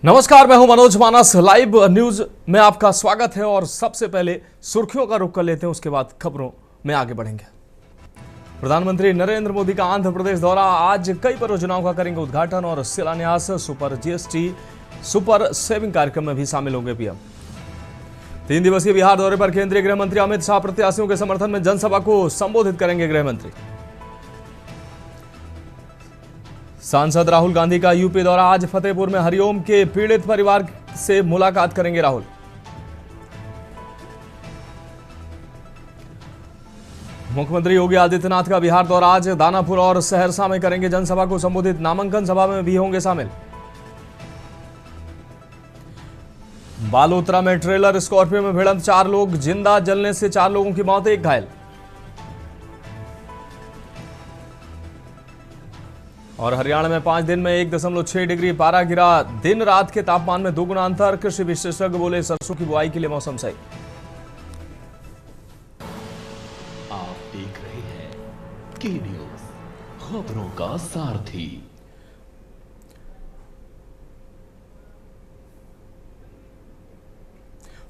नमस्कार, मैं हूं मनोज मानस। लाइव न्यूज में आपका स्वागत है और सबसे पहले सुर्खियों का रुख कर लेते हैं, उसके बाद खबरों में आगे बढ़ेंगे। प्रधानमंत्री नरेंद्र मोदी का आंध्र प्रदेश दौरा, आज कई परियोजनाओं का करेंगे उद्घाटन और शिलान्यास। सुपर जीएसटी सुपर सेविंग कार्यक्रम में भी शामिल होंगे पीएम। 3 दिवसीय बिहार दौरे पर केंद्रीय गृह मंत्री अमित शाह प्रत्याशियों के समर्थन में जनसभा को संबोधित करेंगे गृह मंत्री। सांसद राहुल गांधी का यूपी दौरा, आज फतेहपुर में हरिओम के पीड़ित परिवार से मुलाकात करेंगे राहुल। मुख्यमंत्री योगी आदित्यनाथ का बिहार दौरा, आज दानापुर और सहरसा में करेंगे जनसभा को संबोधित। नामांकन सभा में भी होंगे शामिल। बालोतरा में ट्रेलर स्कॉर्पियो में भिड़ंत, 4 लोग जिंदा जलने से 4 लोगों की मौत, 1 घायल। और हरियाणा में 5 दिन में 1.6 डिग्री पारा गिरा, दिन रात के तापमान में 2 गुना अंतर। कृषि विशेषज्ञ बोले सरसों की बुआई के लिए मौसम सही। आप देख रहे हैं के न्यूज, खबरों का सारथी।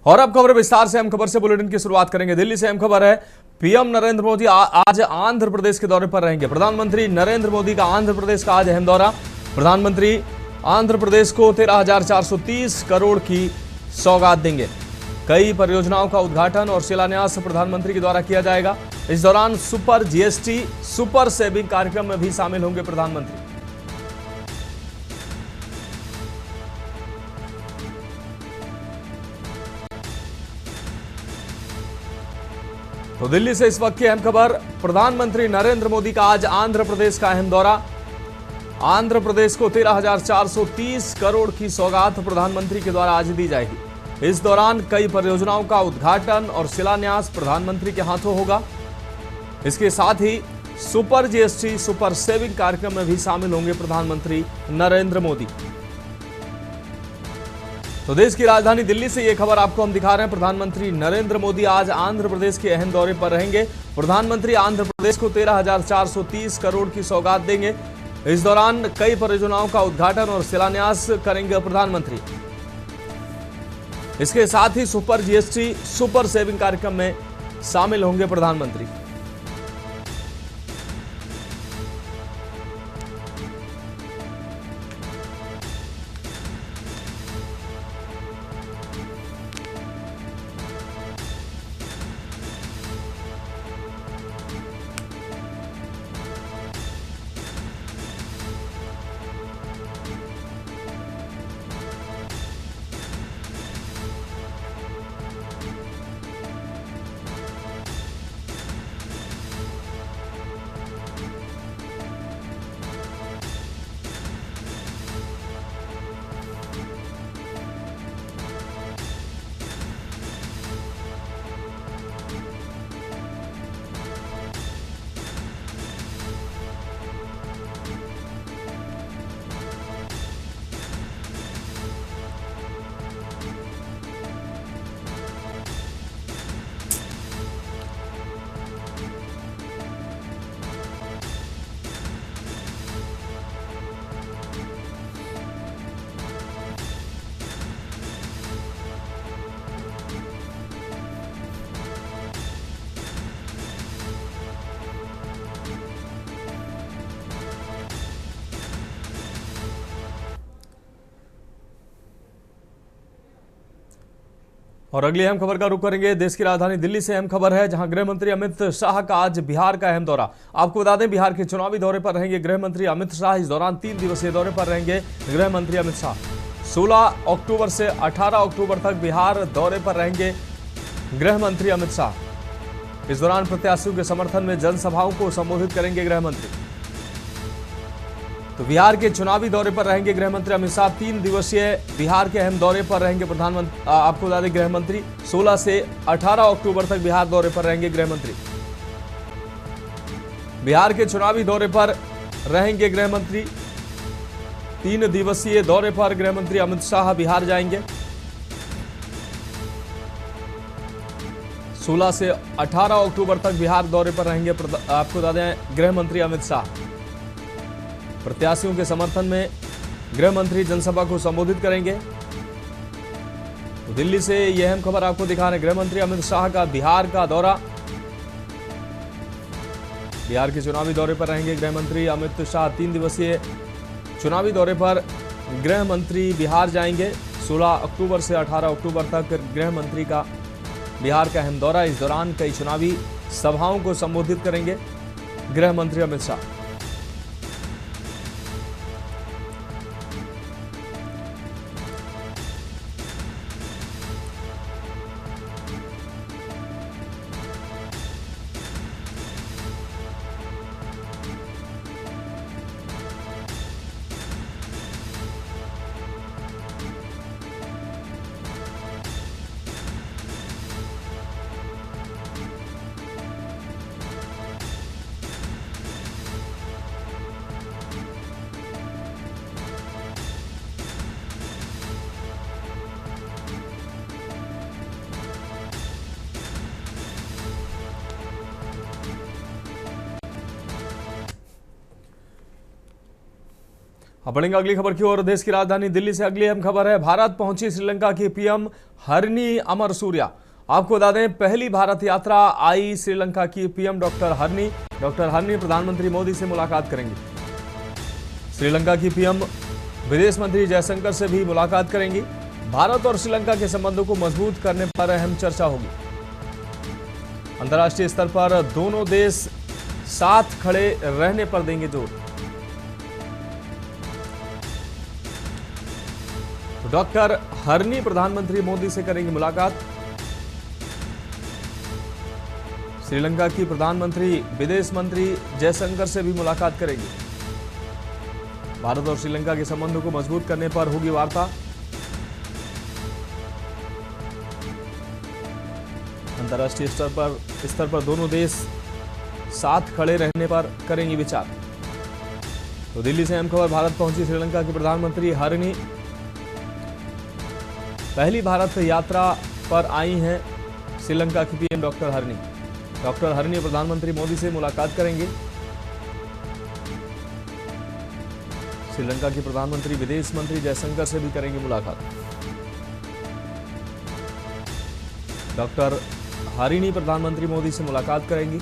और अब खबर विस्तार से। अहम खबर से बुलेटिन की शुरुआत करेंगे। दिल्ली से अहम खबर है, पीएम नरेंद्र मोदी आज आंध्र प्रदेश के दौरे पर रहेंगे। प्रधानमंत्री नरेंद्र मोदी का आंध्र प्रदेश का आज अहम दौरा। प्रधानमंत्री आंध्र प्रदेश को 13,430 करोड़ की सौगात देंगे। कई परियोजनाओं का उद्घाटन और शिलान्यास प्रधानमंत्री के द्वारा किया जाएगा। इस दौरान सुपर जीएसटी सुपर सेविंग कार्यक्रम में भी शामिल होंगे प्रधानमंत्री। तो दिल्ली से इस वक्त की अहम खबर, प्रधानमंत्री नरेंद्र मोदी का आज आंध्र प्रदेश का अहम दौरा। आंध्र प्रदेश को 13,430 करोड़ की सौगात प्रधानमंत्री के द्वारा आज दी जाएगी। इस दौरान कई परियोजनाओं का उद्घाटन और शिलान्यास प्रधानमंत्री के हाथों होगा। इसके साथ ही सुपर जीएसटी सुपर सेविंग कार्यक्रम में भी शामिल होंगे प्रधानमंत्री नरेंद्र मोदी। तो देश की राजधानी दिल्ली से यह खबर आपको हम दिखा रहे हैं। प्रधानमंत्री नरेंद्र मोदी आज आंध्र प्रदेश के अहम दौरे पर रहेंगे। प्रधानमंत्री आंध्र प्रदेश को 13,430 करोड़ की सौगात देंगे। इस दौरान कई परियोजनाओं का उद्घाटन और शिलान्यास करेंगे प्रधानमंत्री। इसके साथ ही सुपर जीएसटी सुपर सेविंग कार्यक्रम में शामिल होंगे प्रधानमंत्री। और अगली अहम खबर का रुख करेंगे। देश की राजधानी दिल्ली से अहम खबर है, जहां गृह मंत्री अमित शाह का आज बिहार का अहम दौरा। आपको बता दें, बिहार के चुनावी दौरे पर रहेंगे गृह मंत्री अमित शाह। इस दौरान 3 दिवसीय दौरे पर रहेंगे गृह मंत्री अमित शाह। 16 अक्टूबर से 18 अक्टूबर तक बिहार दौरे पर रहेंगे गृह मंत्री अमित शाह। इस दौरान प्रत्याशियों के समर्थन में जनसभाओं को संबोधित करेंगे गृह मंत्री। तो बिहार के चुनावी दौरे पर रहेंगे गृह मंत्री अमित शाह। 3 दिवसीय बिहार के अहम दौरे पर रहेंगे प्रधानमंत्री। आपको बता दें, गृह मंत्री 16 से 18 अक्टूबर तक बिहार दौरे पर रहेंगे गृह मंत्री। बिहार के चुनावी दौरे पर रहेंगे गृह मंत्री। 3 दिवसीय दौरे पर गृह मंत्री अमित शाह बिहार जाएंगे। 16 से 18 अक्टूबर तक बिहार दौरे पर रहेंगे आपको बता दें गृह मंत्री अमित शाह। प्रत्याशियों के समर्थन में गृह मंत्री जनसभा को संबोधित करेंगे। तो दिल्ली से यह अहम खबर आपको दिखा रहे हैं। गृह मंत्री अमित शाह का बिहार का दौरा, बिहार के चुनावी दौरे पर रहेंगे गृह मंत्री अमित शाह। 3 दिवसीय चुनावी दौरे पर गृह मंत्री बिहार जाएंगे। 16 अक्टूबर से 18 अक्टूबर तक गृह मंत्री का बिहार का अहम दौरा। इस दौरान कई चुनावी सभाओं को संबोधित करेंगे गृह मंत्री अमित शाह। अब बढ़ेंगे अगली खबर की ओर। देश की राजधानी दिल्ली से अगली अहम खबर है। भारत पहुंची श्रीलंका की पीएम हरिनी अमरसूर्या। आपको बता दें, पहली भारत यात्रा आई श्रीलंका की पीएम डॉक्टर हरिनी प्रधानमंत्री मोदी से मुलाकात करेंगी। श्रीलंका की पीएम विदेश मंत्री जयशंकर से भी मुलाकात करेंगी। भारत और श्रीलंका के संबंधों को मजबूत करने पर अहम चर्चा होगी। अंतर्राष्ट्रीय स्तर पर दोनों देश साथ खड़े रहने पर देंगे जोर। डॉक्टर हरिनी प्रधानमंत्री मोदी से करेंगे मुलाकात। श्रीलंका की प्रधानमंत्री विदेश मंत्री जयशंकर से भी मुलाकात करेंगी। भारत और श्रीलंका के संबंधों को मजबूत करने पर होगी वार्ता। अंतर्राष्ट्रीय स्तर पर दोनों देश साथ खड़े रहने पर करेंगे विचार। तो दिल्ली से अहम खबर। भारत पहुंची श्रीलंका की प्रधानमंत्री हरिनी। पहली भारत यात्रा पर आई हैं श्रीलंका की PM doctor Harini. Doctor Harini प्रधानमंत्री मोदी से मुलाकात करेंगे। श्रीलंका की प्रधानमंत्री विदेश मंत्री जयशंकर से भी करेंगे मुलाकात। डॉक्टर हरिनी प्रधानमंत्री मोदी से मुलाकात करेंगी।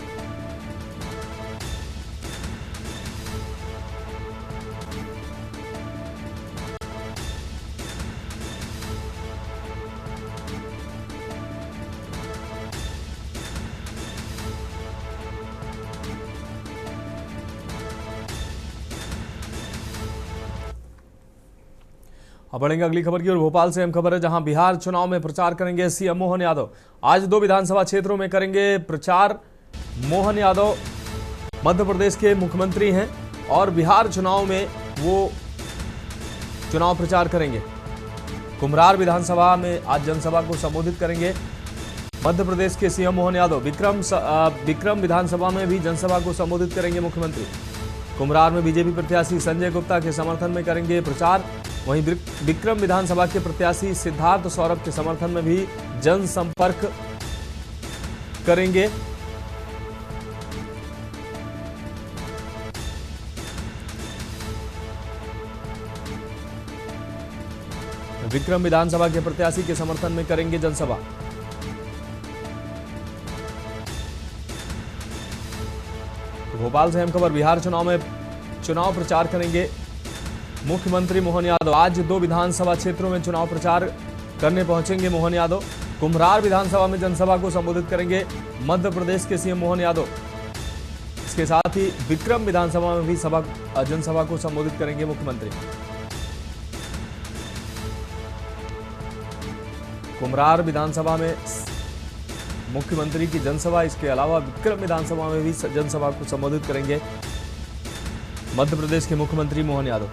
अब बढ़ेंगे अगली खबर की ओर। भोपाल से अहम खबर है, जहां बिहार चुनाव में प्रचार करेंगे सीएम मोहन यादव। आज 2 विधानसभा क्षेत्रों में करेंगे प्रचार। मोहन यादव मध्य प्रदेश के मुख्यमंत्री हैं और बिहार चुनाव में वो चुनाव प्रचार करेंगे। कुम्हरार विधानसभा में आज जनसभा को संबोधित करेंगे मध्य प्रदेश के सीएम मोहन यादव। विक्रम विधानसभा में भी जनसभा को संबोधित करेंगे मुख्यमंत्री। कुम्हरार में बीजेपी प्रत्याशी संजय गुप्ता के समर्थन में करेंगे प्रचार। वहीं विक्रम विधानसभा के प्रत्याशी सिद्धार्थ सौरभ के समर्थन में भी जनसंपर्क करेंगे। विक्रम विधानसभा के प्रत्याशी के समर्थन में करेंगे जनसभा। भोपाल से अहम खबर। बिहार चुनाव में चुनाव प्रचार करेंगे मुख्यमंत्री मोहन यादव। आज 2 विधानसभा क्षेत्रों में चुनाव प्रचार करने पहुंचेंगे मोहन यादव। कुम्हरार विधानसभा में जनसभा को संबोधित करेंगे मध्य प्रदेश के सीएम मोहन यादव। इसके साथ ही विक्रम विधानसभा में भी जनसभा को संबोधित करेंगे मुख्यमंत्री। कुम्हरार विधानसभा में मुख्यमंत्री की जनसभा, इसके अलावा विक्रम विधानसभा में भी जनसभा को संबोधित करेंगे मध्य प्रदेश के मुख्यमंत्री मोहन यादव।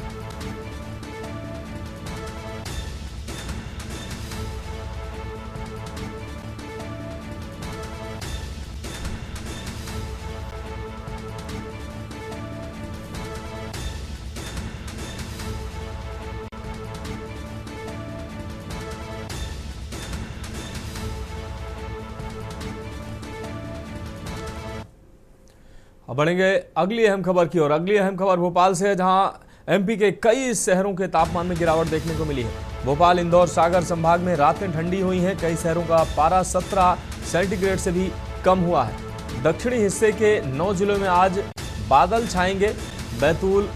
अब बढ़ेंगे अगली अहम खबर की ओर। अगली अहम खबर भोपाल से है, जहां एमपी के कई शहरों के तापमान में गिरावट देखने को मिली है। भोपाल, इंदौर, सागर संभाग में रातें ठंडी हुई हैं। कई शहरों का पारा 17 सेंटीग्रेड से भी कम हुआ है। दक्षिणी हिस्से के 9 जिलों में आज बादल छाएंगे। बैतूल,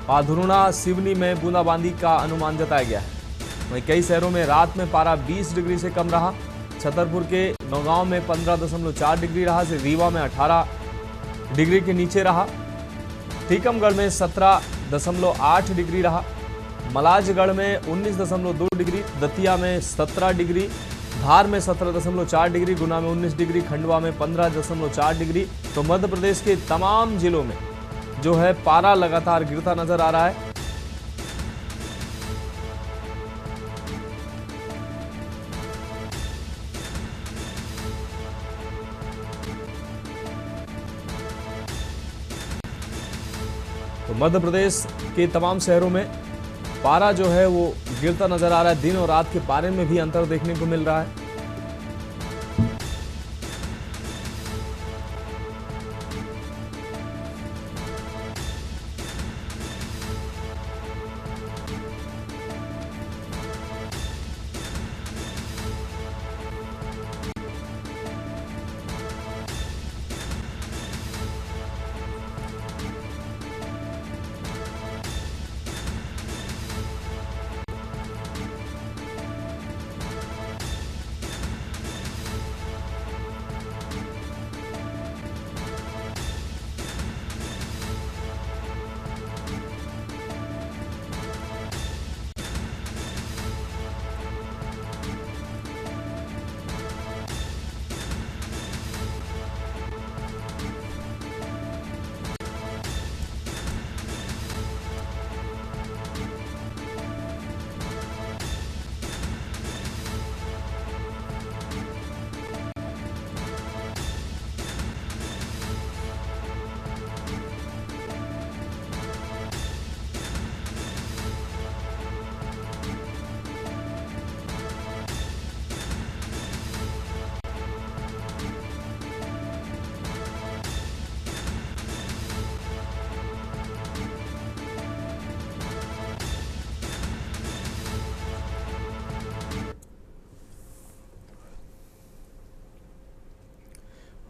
पाधुरना, सिवनी में बूंदाबांदी का अनुमान जताया गया है। वहीं कई शहरों में रात में पारा 20 डिग्री से कम रहा। छतरपुर के नौगांव में 15.4 डिग्री रहा। रीवा में 18 डिग्री के नीचे रहा। टीकमगढ़ में 17.8 डिग्री रहा। मलाजगढ़ में 19.2 डिग्री, दतिया में 17 डिग्री, धार में 17.4 डिग्री, गुना में 19 डिग्री, खंडवा में 15.4 डिग्री। तो मध्य प्रदेश के तमाम जिलों में जो है पारा लगातार गिरता नजर आ रहा है। तो मध्य प्रदेश के तमाम शहरों में पारा जो है वो गिरता नजर आ रहा है। दिन और रात के पारे में भी अंतर देखने को मिल रहा है।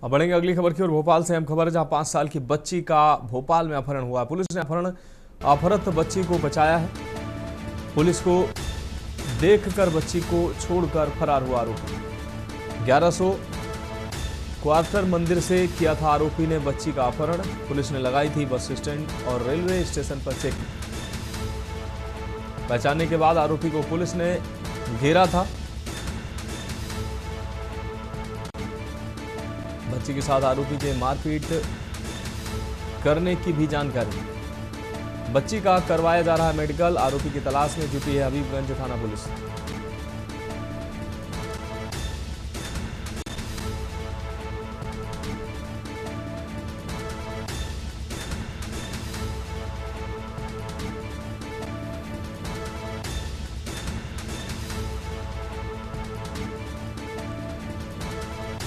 अब बढ़ेंगे अगली खबर की ओर। भोपाल से अहम खबर है, जहां 5 साल की बच्ची का भोपाल में अपहरण हुआ है। पुलिस ने अपहृत बच्ची को बचाया है। पुलिस को देखकर बच्ची को छोड़कर फरार हुआ आरोपी। 1100 क्वार्टर मंदिर से किया था आरोपी ने बच्ची का अपहरण। पुलिस ने लगाई थी बस स्टैंड और रेलवे स्टेशन पर चेक। पहचानने के बाद आरोपी को पुलिस ने घेरा था। बच्ची के साथ आरोपी के मारपीट करने की भी जानकारी। बच्ची का करवाया जा रहा है मेडिकल। आरोपी की तलाश में जुटी है हबीबगंज थाना पुलिस।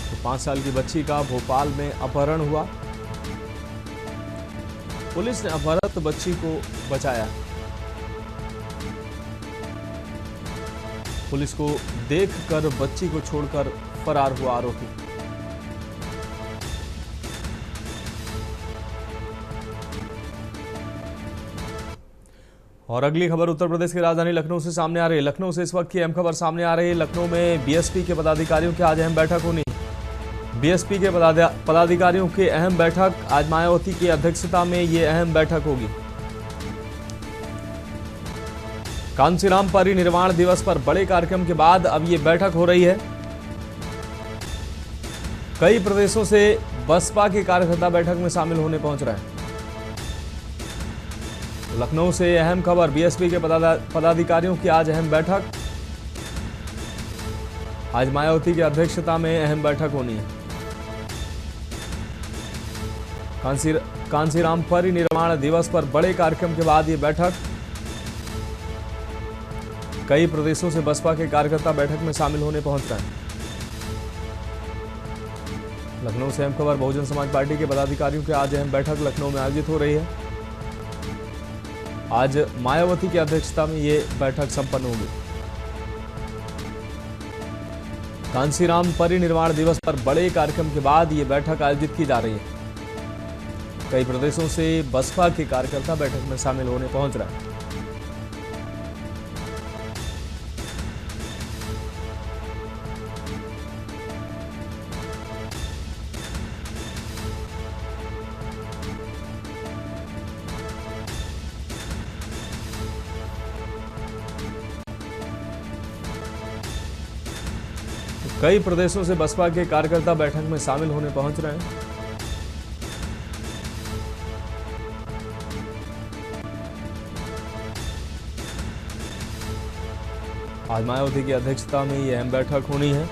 तो 5 साल की बच्ची का भोपाल में अपहरण हुआ। पुलिस ने अपहृत बच्ची को बचाया। पुलिस को देखकर बच्ची को छोड़कर फरार हुआ आरोपी। और अगली खबर उत्तर प्रदेश की राजधानी लखनऊ से सामने आ रही है। लखनऊ से इस वक्त की अहम खबर सामने आ रही है। लखनऊ में बीएसपी के पदाधिकारियों की आज अहम बैठक होनी है। बीएसपी के पदाधिकारियों की अहम बैठक आज मायावती की अध्यक्षता में ये अहम बैठक होगी। कांसीराम परिनिर्वाण दिवस पर बड़े कार्यक्रम के बाद अब ये बैठक हो रही है। कई प्रदेशों से बसपा के कार्यकर्ता बैठक में शामिल होने पहुंच रहे हैं। लखनऊ से अहम खबर, बीएसपी के पदाधिकारियों की आज अहम बैठक। आज मायावती की अध्यक्षता में अहम बैठक होनी है। कांसीराम परिनिर्वाण दिवस पर बड़े कार्यक्रम के बाद ये बैठक। कई प्रदेशों से बसपा के कार्यकर्ता बैठक में शामिल होने पहुंच रहे हैं। लखनऊ से अहम खबर, बहुजन समाज पार्टी के पदाधिकारियों की आज अहम बैठक लखनऊ में आयोजित हो रही है। आज मायावती की अध्यक्षता में ये बैठक संपन्न होगी। कांसीराम परिनिर्वाण दिवस पर बड़े कार्यक्रम के बाद ये बैठक आयोजित की जा रही है। कई प्रदेशों से बसपा के कार्यकर्ता बैठक में शामिल होने पहुंच रहे हैं। कई प्रदेशों से बसपा के कार्यकर्ता बैठक में शामिल होने पहुंच रहे हैं। आज मायावती की अध्यक्षता में यह अहम बैठक होनी है।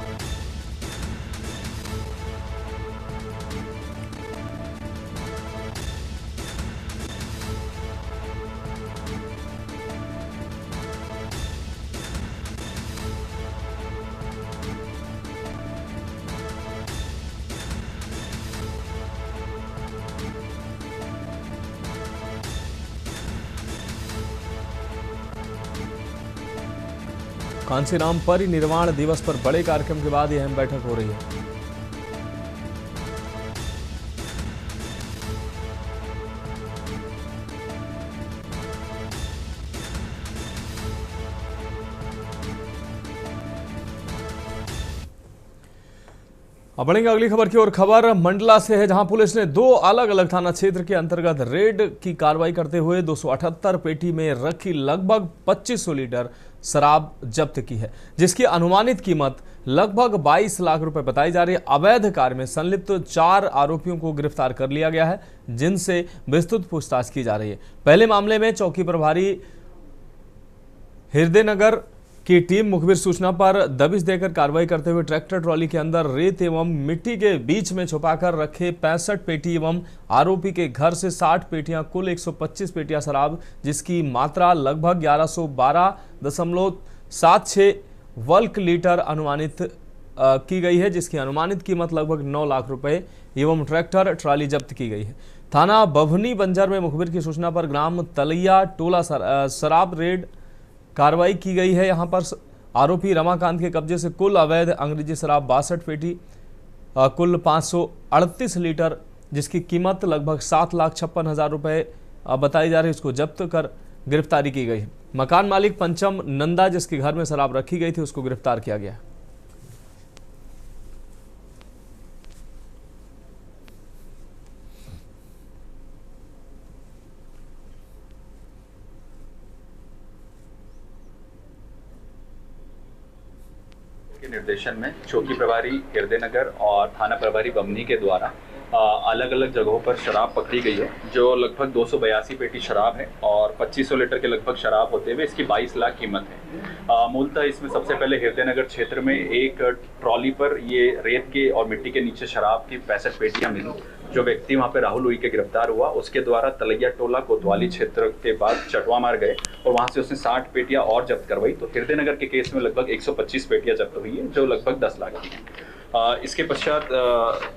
कांसीराम परिनिर्वाण दिवस पर बड़े कार्यक्रम के बाद यह अहम बैठक हो रही है। अब बढ़ेंगे अगली खबर की ओर। खबर मंडला से है, जहां पुलिस ने 2 अलग अलग थाना क्षेत्र के अंतर्गत रेड की कार्रवाई करते हुए 278 पेटी में रखी लगभग 2500 लीटर शराब जब्त की है, जिसकी अनुमानित कीमत लगभग 22 लाख रुपए बताई जा रही है। अवैध कार्य में संलिप्त 4 आरोपियों को गिरफ्तार कर लिया गया है, जिनसे विस्तृत पूछताछ की जा रही है। पहले मामले में चौकी प्रभारी हृदयनगर की टीम मुखबिर सूचना पर दबिश देकर कार्रवाई करते हुए ट्रैक्टर ट्रॉली के अंदर रेत एवं मिट्टी के बीच में छुपाकर रखे 65 पेटी एवं आरोपी के घर से 60 पेटियां कुल 125 पेटियां शराब, जिसकी मात्रा लगभग 1112.76 वल्क लीटर अनुमानित की गई है, जिसकी अनुमानित कीमत लगभग 9 लाख रुपए एवं ट्रैक्टर ट्रॉली जब्त की गई है। थाना बभनी बंजर में मुखबिर की सूचना पर ग्राम तलैया टोला शराब रेड कार्रवाई की गई है। यहां पर आरोपी रमाकांत के कब्जे से कुल अवैध अंग्रेजी शराब 62 पेटी कुल 538 लीटर, जिसकी कीमत लगभग 7,56,000 रुपए बताई जा रही है, उसको जब्त कर गिरफ्तारी की गई है। मकान मालिक पंचम नंदा, जिसके घर में शराब रखी गई थी, उसको गिरफ्तार किया गया। के निर्देशन में चौकी प्रभारी हृदयनगर और थाना प्रभारी बमनी के द्वारा अलग अलग जगहों पर शराब पकड़ी गई है, जो लगभग 282 पेटी शराब है और 2500 लीटर के लगभग शराब होते हुए इसकी 22 लाख कीमत है। मूलतः इसमें सबसे पहले हृदयनगर क्षेत्र में एक ट्रॉली पर ये रेत के और मिट्टी के नीचे शराब की 65 पेटियां मिली। जो व्यक्ति वहां पे राहुल हुई के गिरफ्तार हुआ, उसके द्वारा तलैया टोला कोतवाली क्षेत्र के बाद चटवा मार गए और वहां से उसने 60 पेटियां और जब्त करवाई। तो हृदयनगर के केस में लगभग 125 पेटियां जब्त हुई है, जो लगभग 10 लाख की है। इसके पश्चात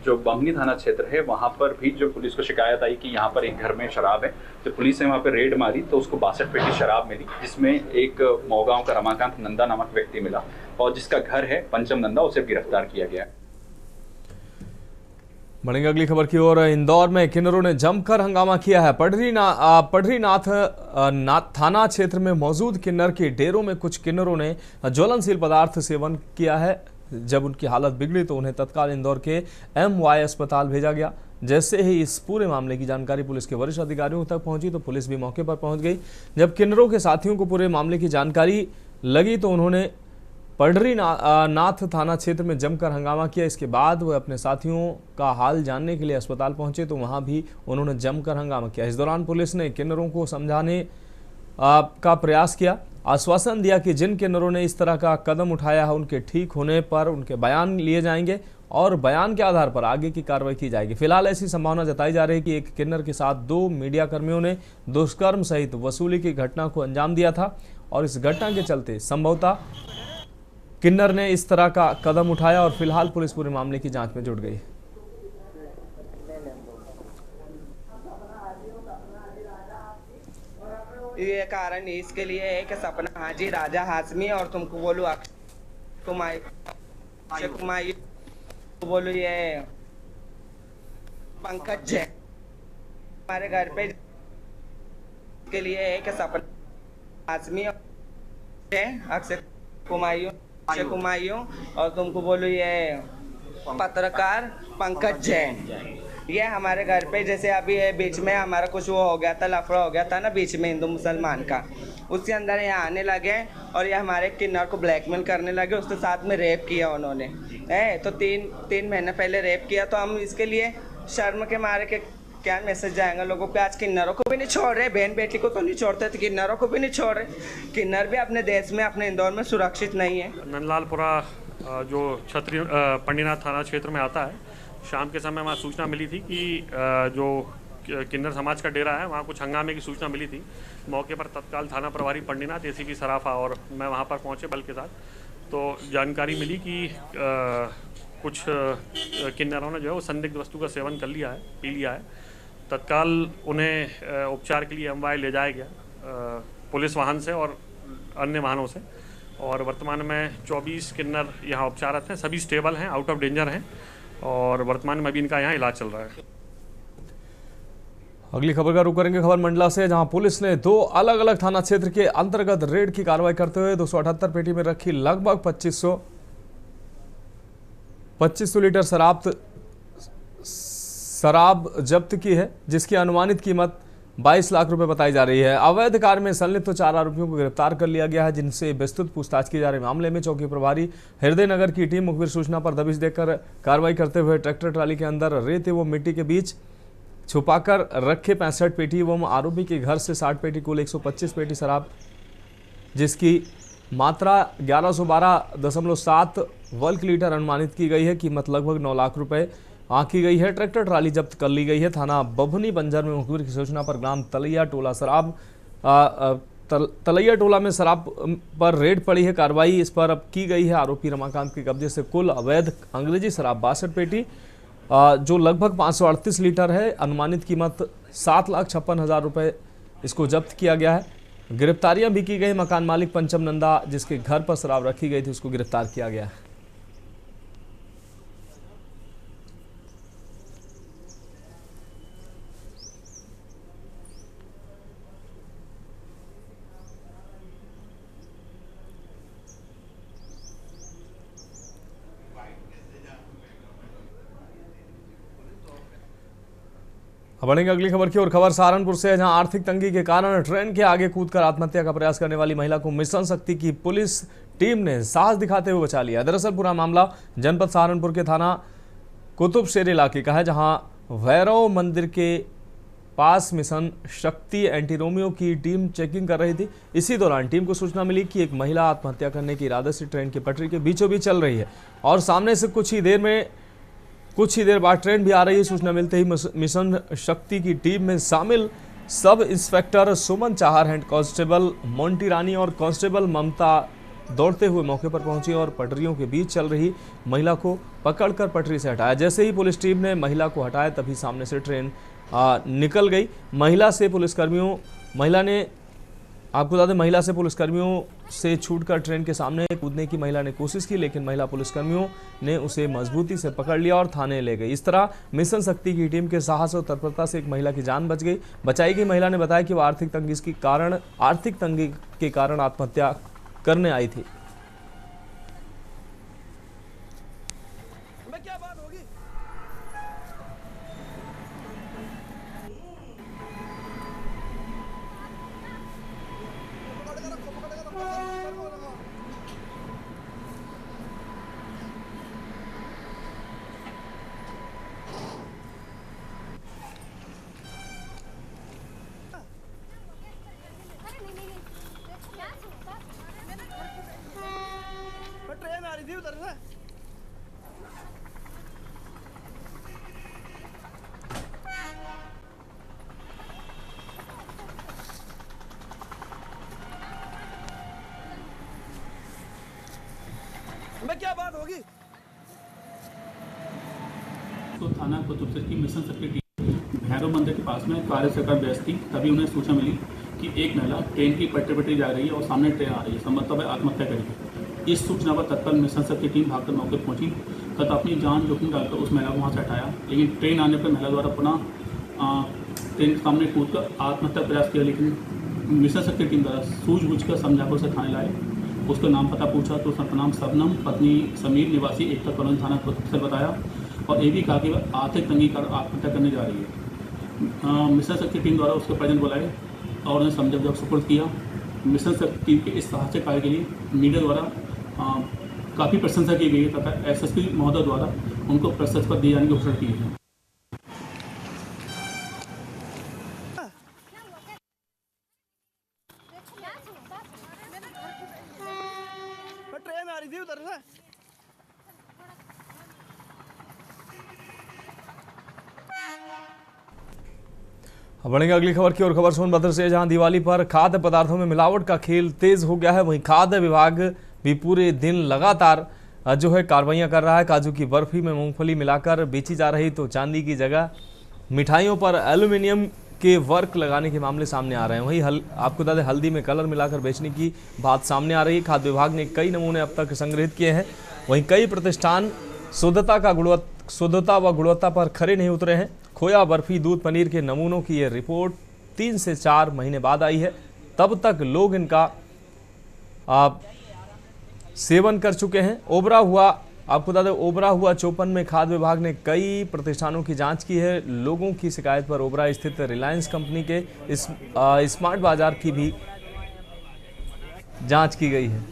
जो बमनी थाना क्षेत्र है, वहां पर भी जो पुलिस को शिकायत आई कि यहाँ पर एक घर में शराब है, तो पुलिस ने वहां पर रेड मारी तो उसको 62 पेटी शराब मिली, जिसमें एक मौगांव का रमाकांत नंदा नामक व्यक्ति मिला और जिसका घर है पंचम नंदा, उसे गिरफ्तार किया गया। बढ़ेंगे अगली खबर की ओर। इंदौर में किन्नरों ने जमकर हंगामा किया है। पढ़रीनाथ थाना क्षेत्र में मौजूद किन्नर के डेरों में कुछ किन्नरों ने ज्वलनशील पदार्थ सेवन किया है। जब उनकी हालत बिगड़ी तो उन्हें तत्काल इंदौर के MY अस्पताल भेजा गया। जैसे ही इस पूरे मामले की जानकारी पुलिस के वरिष्ठ अधिकारियों तक पहुंची तो पुलिस भी मौके पर पहुंच गई। जब किन्नरों के साथियों को पूरे मामले की जानकारी लगी तो उन्होंने पढ़रीनाथ थाना क्षेत्र में जमकर हंगामा किया। इसके बाद वह अपने साथियों का हाल जानने के लिए अस्पताल पहुंचे तो वहां भी उन्होंने जमकर हंगामा किया। इस दौरान पुलिस ने किन्नरों को समझाने का प्रयास किया, आश्वासन दिया कि जिन किन्नरों ने इस तरह का कदम उठाया है उनके ठीक होने पर उनके बयान लिए जाएंगे और बयान के आधार पर आगे की कार्रवाई की जाएगी। फिलहाल ऐसी संभावना जताई जा रही है कि एक किन्नर के साथ 2 मीडिया कर्मियों ने दुष्कर्म सहित वसूली की घटना को अंजाम दिया था और इस घटना के चलते संभवतः किन्नर ने इस तरह का कदम उठाया और फिलहाल पुलिस पूरे मामले की जांच में जुट गई। ये कारण इसके लिए है कि सपना हाजी, राजा हाशमी और तुमको बोलूँ अक्षय कुमार, बोलूँ ये पंकज जैन हमारे घर पे के लिए है कि सपना हाशमी अक्षय कुमार और तुमको बोलूँ ये पत्रकार पंकज जैन, ये हमारे घर पे जैसे अभी बीच में हमारा कुछ वो हो गया था, लफड़ा हो गया था ना बीच में हिंदू मुसलमान का, उसके अंदर ये आने लगे और ये हमारे किन्नर को ब्लैकमेल करने लगे, उसके साथ में रेप किया उन्होंने तो तीन महीने पहले रेप किया। तो हम इसके लिए शर्म के मारे के क्या मैसेज जाएगा लोगों पे। आज किन्नरों को भी नहीं छोड़ रहे, बहन बेटी को तो नहीं छोड़ते तो किन्नरों को भी नहीं छोड़ रहे। किन्नर भी अपने देश में, अपने इंदौर में सुरक्षित नहीं है। नंदलालपुरा जो छतरी पंडीनाथ थाना क्षेत्र में आता है, शाम के समय वहाँ सूचना मिली थी कि जो किन्नर समाज का डेरा है वहाँ कुछ हंगामे की सूचना मिली थी। मौके पर तत्काल थाना प्रभारी पंडीनाथ, एसीपी सराफा और मैं वहाँ पर पहुँचे बल के साथ। तो जानकारी मिली कि कुछ किन्नरों ने जो है वो संदिग्ध वस्तु का सेवन कर लिया है, पी लिया है। तत्काल उन्हें उपचार के लिए अमवाय ले जाया गया पुलिस वाहन से और अन्य वाहनों से, और वर्तमान में 24 किन्नर यहाँ उपचारत हैं, सभी स्टेबल हैं, आउट ऑफ डेंजर हैं और वर्तमान में अभी इनका यहाँ इलाज चल रहा है। अगली खबर का रुख करेंगे खबर मंडला से, जहां पुलिस ने 2 अलग अलग थाना क्षेत्र के अंतर्गत रेड की कार्रवाई करते हुए 278 पेटी में रखी लगभग 2500 लीटर शराब जब्त की है, जिसकी अनुमानित कीमत 22 लाख रुपए बताई जा रही है। अवैध कार्य में संलिप्त तो 4 आरोपियों को गिरफ्तार कर लिया गया है, जिनसे विस्तृत पूछताछ की जा रही है। मामले में चौकी प्रभारी हृदय नगर की टीम मुखबिर सूचना पर दबिश देकर कार्रवाई करते हुए ट्रैक्टर ट्राली के अंदर रेत एवं मिट्टी के बीच छुपाकर रखे 65 पेटी एवं आरोपी के घर से 60 पेटी कुल 125 पेटी शराब, जिसकी मात्रा 1112.7 वर्ग लीटर अनुमानित की गई है। कीमत लगभग 9 लाख रुपए आंकी गई है। ट्रैक्टर ट्राली जब्त कर ली गई है। थाना बभनी बंजर में मुखबिर की सूचना पर ग्राम तलैया टोला में शराब पर रेड पड़ी है। कार्रवाई इस पर अब की गई है। आरोपी रमाकांत के कब्जे से कुल अवैध अंग्रेजी शराब 62 पेटी जो लगभग 538 लीटर है, अनुमानित कीमत 7,56,000 रुपए इसको जब्त किया गया है। गिरफ्तारियां भी की गई। मकान मालिक पंचम नंदा, जिसके घर पर शराब रखी गई थी, उसको गिरफ्तार किया गया है। अब बढ़ेंगे अगली खबर की और। खबर सहारनपुर से है, जहां आर्थिक तंगी के कारण ट्रेन के आगे कूदकर आत्महत्या का प्रयास करने वाली महिला को मिशन शक्ति की पुलिस टीम ने साहस दिखाते हुए बचा लिया। दरअसल पूरा मामला जनपद सहारनपुर के थाना कुतुबशेर इलाके का है, जहां भैरव मंदिर के पास मिशन शक्ति एंटी रोमियो की टीम चेकिंग कर रही थी। इसी दौरान टीम को सूचना मिली कि एक महिला आत्महत्या करने के इरादे से ट्रेन की पटरी के बीचों बीच चल रही है और सामने से कुछ ही देर बाद ट्रेन भी आ रही है। सूचना मिलते ही मिशन शक्ति की टीम में शामिल सब इंस्पेक्टर सुमन चाहर, हेड कांस्टेबल मोंटी रानी और कांस्टेबल ममता दौड़ते हुए मौके पर पहुंची और पटरियों के बीच चल रही महिला को पकड़कर पटरी से हटाया। जैसे ही पुलिस टीम ने महिला को हटाया, तभी सामने से ट्रेन निकल गई। महिला से पुलिसकर्मियों से छूटकर ट्रेन के सामने कूदने की महिला ने कोशिश की, लेकिन महिला पुलिसकर्मियों ने उसे मजबूती से पकड़ लिया और थाने ले गई। इस तरह मिशन शक्ति की टीम के साहस और तत्परता से एक महिला की जान बचाई गई। महिला ने बताया कि वह आर्थिक तंगी के कारण आत्महत्या करने आई थी। ट्रेन आ रही थी उधर से। क्या बात होगी? तो थाना कुतुबशेर की मिशन शक्ति टीम भैरव मंदिर के पास में कार्य से व्यस्त थी। तभी उन्हें सूचना मिली कि एक महिला ट्रेन की पटरी जा रही है और सामने ट्रेन आ रही है, संभवतः वह आत्महत्या करेगी। इस सूचना पर तत्काल मिशन शक्ति टीम भागकर मौके पर पहुंची तथा अपनी जान जोखिम डालकर उस महिला को वहाँ से हटाया। लेकिन ट्रेन आने पर महिला द्वारा पुनः ट्रेन के सामने कूदकर आत्महत्या प्रयास किया, लेकिन मिशन शक्ति टीम द्वारा सूझबूझकर समझाकर उसे थाने लाए। उसका नाम पता पूछा तो उसका नाम शबनम, पत्नी समीर, निवासी एकता कॉलोनी, थाना से बताया और ये भी कहा कि वह आर्थिक तंगी कर आत्महत्या करने जा रही है। मिशन शक्ति टीम द्वारा उसके परिजन बुलाए और उन्हें समझा जब सुपुर्द किया। मिशन शक्ति टीम के इस साहसिक कार्य के लिए मीडिया द्वारा काफ़ी प्रशंसा की गई है तथा एसएसपी महोदय द्वारा उनको प्रशस्ति पत्र दिए जाने की घोषणा की है। ट्रेन आ रही थी उधर से। अब बढ़ेंगे अगली खबर की ओर। खबर सोनभद्र से, जहां दिवाली पर खाद्य पदार्थों में मिलावट का खेल तेज हो गया है, वहीं खाद्य विभाग भी पूरे दिन लगातार जो है कार्रवाइयां कर रहा है। काजू की बर्फी में मूंगफली मिलाकर बेची जा रही तो चांदी की जगह मिठाइयों पर एल्यूमिनियम के वर्क लगाने के मामले सामने आ रहे हैं। वहीं आपको बता दें, हल्दी में कलर मिलाकर बेचने की बात सामने आ रही है। खाद्य विभाग ने कई नमूने अब तक संग्रहित किए हैं। वहीं कई प्रतिष्ठान शुद्धता व गुणवत्ता पर खरे नहीं उतरे हैं। खोया, बर्फी, दूध, पनीर के नमूनों की यह रिपोर्ट 3 से 4 महीने बाद आई है। तब तक लोग इनका सेवन कर चुके हैं। आपको बता दें, ओबरा हुआ चौपन में खाद्य विभाग ने कई प्रतिष्ठानों की जांच की है। लोगों की शिकायत पर ओबरा स्थित रिलायंस कंपनी के स्मार्ट बाजार की भी जांच की गई है।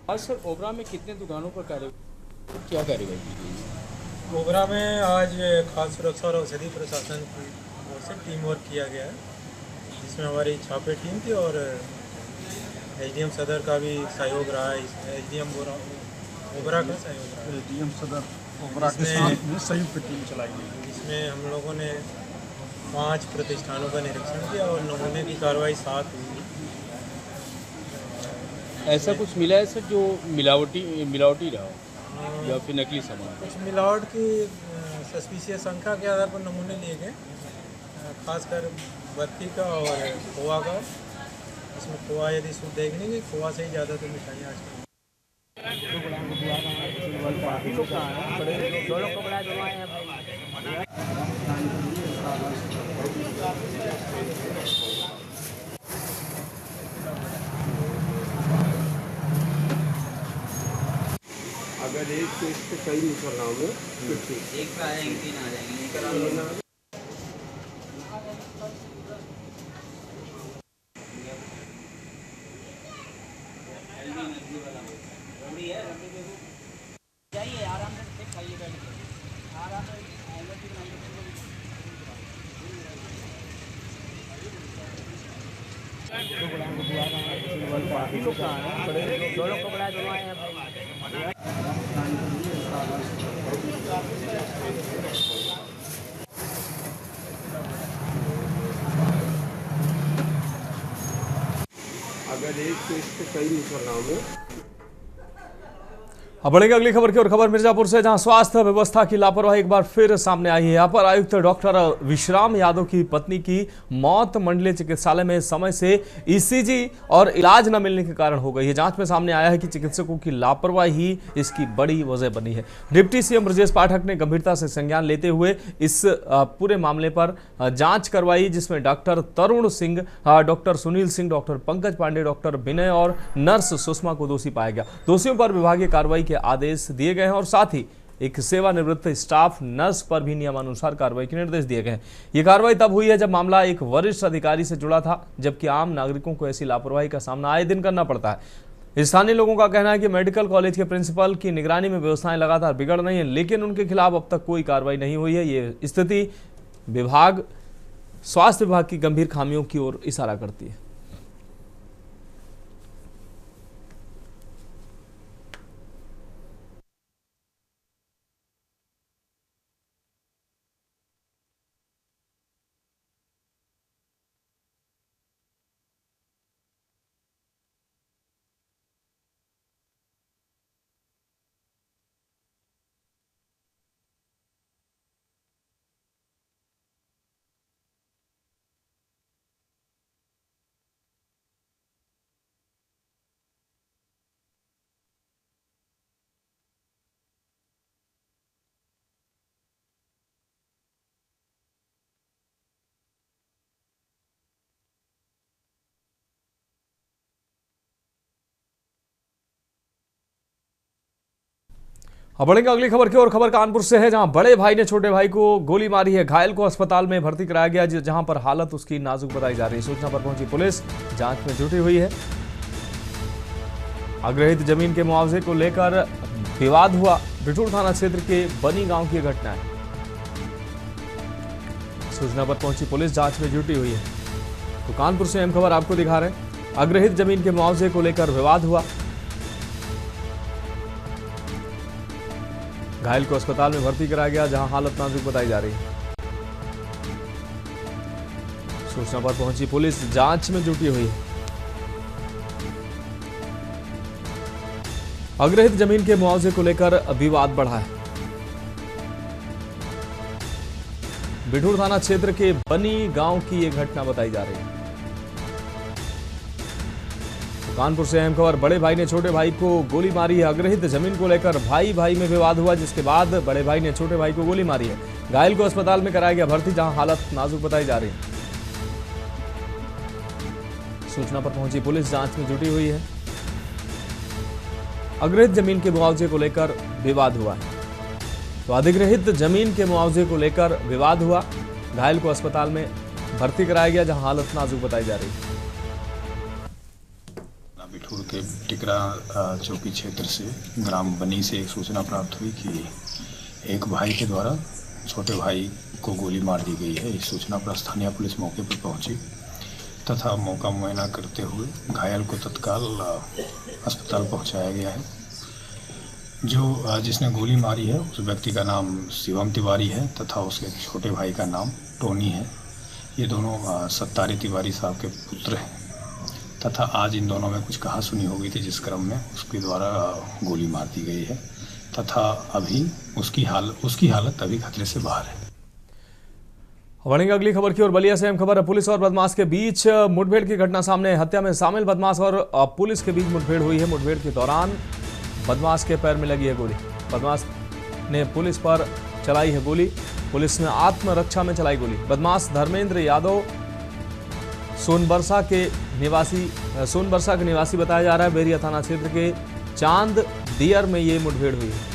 आज सर ओबरा में कितने दुकानों पर क्या कार्रवाई की गई? ओबरा में आज खाद्य सुरक्षा और औषधि प्रशासन की ओर से टीम वर्क किया गया है, जिसमें हमारी छापे टीम थी और एसडीएम सदर का भी सहयोग रहा है। एसडीएम ओबरा का सहयोग रहा है। एसडीएम सदर ओबरा के साथ में संयुक्त टीम चलाई गई। इसमें हम लोगों ने 5 प्रतिष्ठानों का निरीक्षण किया और नमूने की कार्रवाई 7 हुई। ऐसा कुछ मिला है सर जो मिलावटी रहा हो या फिर नकली सामान? कुछ मिलावट की सस्पिशियस शंका के आधार पर नमूने लिए गए, खासकर बत्ती का और खोआ का। इसमें खोआ यदि शुद्ध देखने की खोआ से ही ज़्यादा तो मिठाइयाँ आजकल। अगर एक तो इससे कई मुसलमानों में एक पे आ जाएंगे, 3 आ जाएंगे। जाइए आराम से खाइए, बैठ के आराम से। दोनों को बड़ा दोनों आए हैं। अगर एक तो इससे कई मुसलमानों में अब बढ़ेंगे अगली खबर की और खबर मिर्जापुर से, जहां स्वास्थ्य व्यवस्था की लापरवाही एक बार फिर सामने आई है। यहाँ पर आयुक्त डॉक्टर विश्राम यादव की पत्नी की मौत मंडलीय चिकित्सालय में समय से ईसीजी और इलाज न मिलने के कारण हो गई है। जांच में सामने आया है कि चिकित्सकों की लापरवाही ही इसकी बड़ी वजह बनी है। डिप्टी सीएम ब्रजेश पाठक ने गंभीरता से संज्ञान लेते हुए इस पूरे मामले पर जांच करवाई, जिसमें doctor Tarun Singh, doctor Sunil Singh, doctor Pankaj Pandey, doctor Vinay और नर्स सुषमा को दोषी पाया गया। दोषियों पर विभागीय कार्रवाई के आदेश दिए गए हैं और साथ ही एक सेवानिवृत्त स्टाफ नर्स पर भी नियमानुसार कार्रवाई के निर्देश दिए गए हैं। ये कार्रवाई तब हुई है जब मामला एक वरिष्ठ अधिकारी से जुड़ा था, जबकि आम नागरिकों को ऐसी लापरवाही का सामना आए दिन करना पड़ता है। स्थानीय लोगों का कहना है कि मेडिकल कॉलेज के प्रिंसिपल की निगरानी में व्यवस्थाएं लगातार बिगड़ रही हैं, लेकिन उनके खिलाफ अब तक कोई कार्रवाई नहीं हुई है। ये स्थिति स्वास्थ्य विभाग की गंभीर खामियों की ओर इशारा करती है। अब बढ़ेंगे अगली खबर की और खबर कानपुर से है, जहां बड़े भाई ने छोटे भाई को गोली मारी है। घायल को अस्पताल में भर्ती कराया गया, जहां पर हालत उसकी नाजुक बताई जा रही है। सूचना पर पहुंची पुलिस जांच में जुटी हुई है। अग्रहित जमीन के मुआवजे को लेकर विवाद हुआ। बिठूर थाना क्षेत्र के बनी गांव की घटना है। सूचना पर पहुंची पुलिस जांच में जुटी हुई है। तो कानपुर से अहम खबर आपको दिखा रहे हैं। अग्रहित जमीन के मुआवजे को लेकर विवाद हुआ। घायल को अस्पताल में भर्ती कराया गया, जहां हालत नाजुक बताई जा रही है। सूचना पर पहुंची पुलिस जांच में जुटी हुई है। अग्रहित जमीन के मुआवजे को लेकर विवाद बढ़ा है। बिठूर थाना क्षेत्र के बनी गांव की यह घटना बताई जा रही है। कानपुर से अहम खबर, बड़े भाई ने छोटे भाई को गोली मारी है। अग्रहित जमीन को लेकर भाई भाई में विवाद हुआ, जिसके बाद बड़े भाई ने छोटे भाई को गोली मारी है। घायल को अस्पताल में कराया गया भर्ती, जहां हालत नाजुक बताई जा रही है। सूचना पर पहुंची पुलिस जांच में जुटी हुई है। अग्रहित जमीन के मुआवजे को लेकर विवाद हुआ है। तो अधिग्रहित जमीन के मुआवजे को लेकर विवाद हुआ। घायल को अस्पताल में भर्ती कराया गया, जहां हालत नाजुक बताई जा रही है। बिठूर के टिकरा चौकी क्षेत्र से ग्राम बनी से एक सूचना प्राप्त हुई कि एक भाई के द्वारा छोटे भाई को गोली मार दी गई है। इस सूचना पर स्थानीय पुलिस मौके पर पहुंची तथा मौका मुआयना करते हुए घायल को तत्काल अस्पताल पहुंचाया गया है। जो जिसने गोली मारी है उस व्यक्ति का नाम शिवम तिवारी है तथा उसके छोटे भाई का नाम टोनी है। ये दोनों सत्तारी तिवारी साहब के पुत्र हैं तथा आज इन दोनों में कुछ कहासुनी हो गई थी, जिस क्रम में उसके द्वारा गोली मार दी गई है तथा अभी उसकी हालत अभी खतरे से बाहर है। बढ़ेंगे अगली खबर की और बलिया से अहम खबर है। पुलिस और बदमाश के बीच मुठभेड़ की घटना सामने। हत्या में शामिल बदमाश और पुलिस के बीच मुठभेड़ हुई है। मुठभेड़ के दौरान बदमाश के पैर में लगी है गोली। बदमाश ने पुलिस पर चलाई है गोली। पुलिस ने आत्मरक्षा में चलाई गोली। बदमाश धर्मेंद्र यादव सोनबरसा के निवासी बताया जा रहा है। बैरिया थाना क्षेत्र के चांद दियर में ये मुठभेड़ हुई है।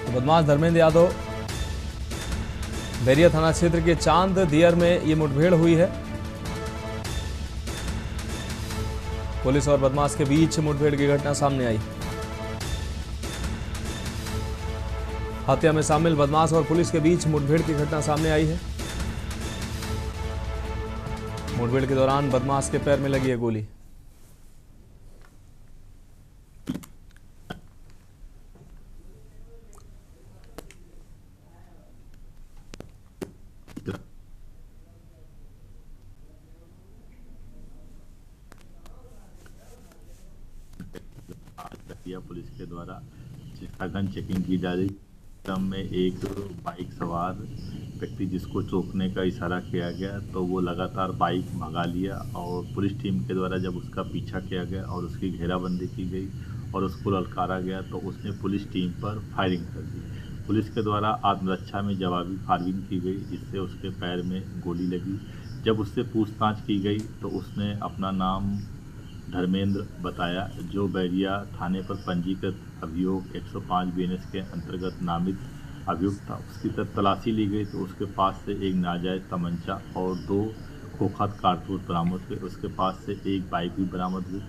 तो बदमाश धर्मेंद्र यादव बैरिया थाना क्षेत्र के चांद दियर में ये मुठभेड़ हुई है। पुलिस और बदमाश के बीच मुठभेड़ की घटना सामने आई। हत्या में शामिल बदमाश और पुलिस के बीच मुठभेड़ की घटना सामने आई है। मुठभेड़ के दौरान बदमाश के पैर में लगी है गोली। किया पुलिस के द्वारा सघन चेकिंग की जा रही। क्रम में एक बाइक सवार व्यक्ति जिसको रोकने का इशारा किया गया तो वो लगातार बाइक भगा लिया और पुलिस टीम के द्वारा जब उसका पीछा किया गया और उसकी घेराबंदी की गई और उसको ललकारा गया तो उसने पुलिस टीम पर फायरिंग कर दी। पुलिस के द्वारा आत्मरक्षा में जवाबी फायरिंग की गई जिससे उसके पैर में गोली लगी। जब उससे पूछताछ की गई तो उसने अपना नाम धर्मेंद्र बताया, जो बैरिया थाने पर पंजीकृत अभियोग 105 बीएनएस के अंतर्गत नामित अभियुक्त था। उसकी तलाशी ली गई तो उसके पास से एक नाजायज तमंचा और 2 खोखा कारतूस बरामद हुए। उसके पास से एक बाइक भी बरामद हुई।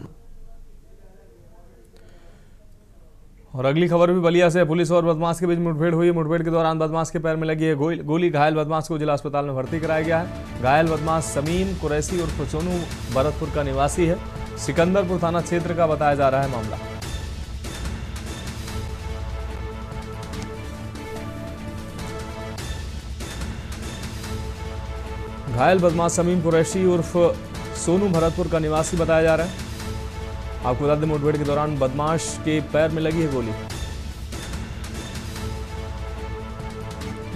और अगली खबर भी बलिया से। पुलिस और बदमाश के बीच मुठभेड़ हुई। मुठभेड़ के दौरान बदमाश के पैर में लगी है गोली। घायल बदमाश को जिला अस्पताल में भर्ती कराया गया है। घायल बदमाश समीम कुरैशी उर्फ सोनू भरतपुर का निवासी है। सिकंदरपुर थाना क्षेत्र का बताया जा रहा है मामला। घायल बदमाश समीम कुरैशी उर्फ सोनू भरतपुर का निवासी बताया जा रहा है। आपको बता दें मुठभेड़ के दौरान बदमाश के पैर में लगी है गोली।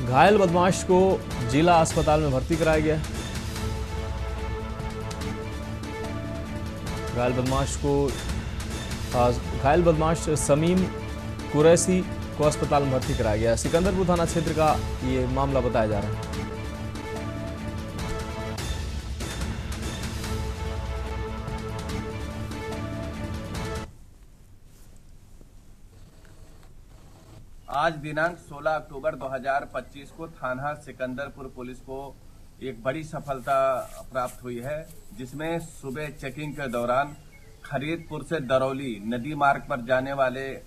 घायल बदमाश को जिला अस्पताल में भर्ती कराया गया है। घायल बदमाश समीम कुरैशी को अस्पताल में भर्ती कराया गया है। सिकंदरपुर थाना क्षेत्र का ये मामला बताया जा रहा है। आज दिनांक 16 अक्टूबर 2025 को थाना सिकंदरपुर पुलिस को एक बड़ी सफलता प्राप्त हुई है, जिसमें सुबह चेकिंग के दौरान खरीदपुर से दरौली नदी मार्ग पर जाने वाले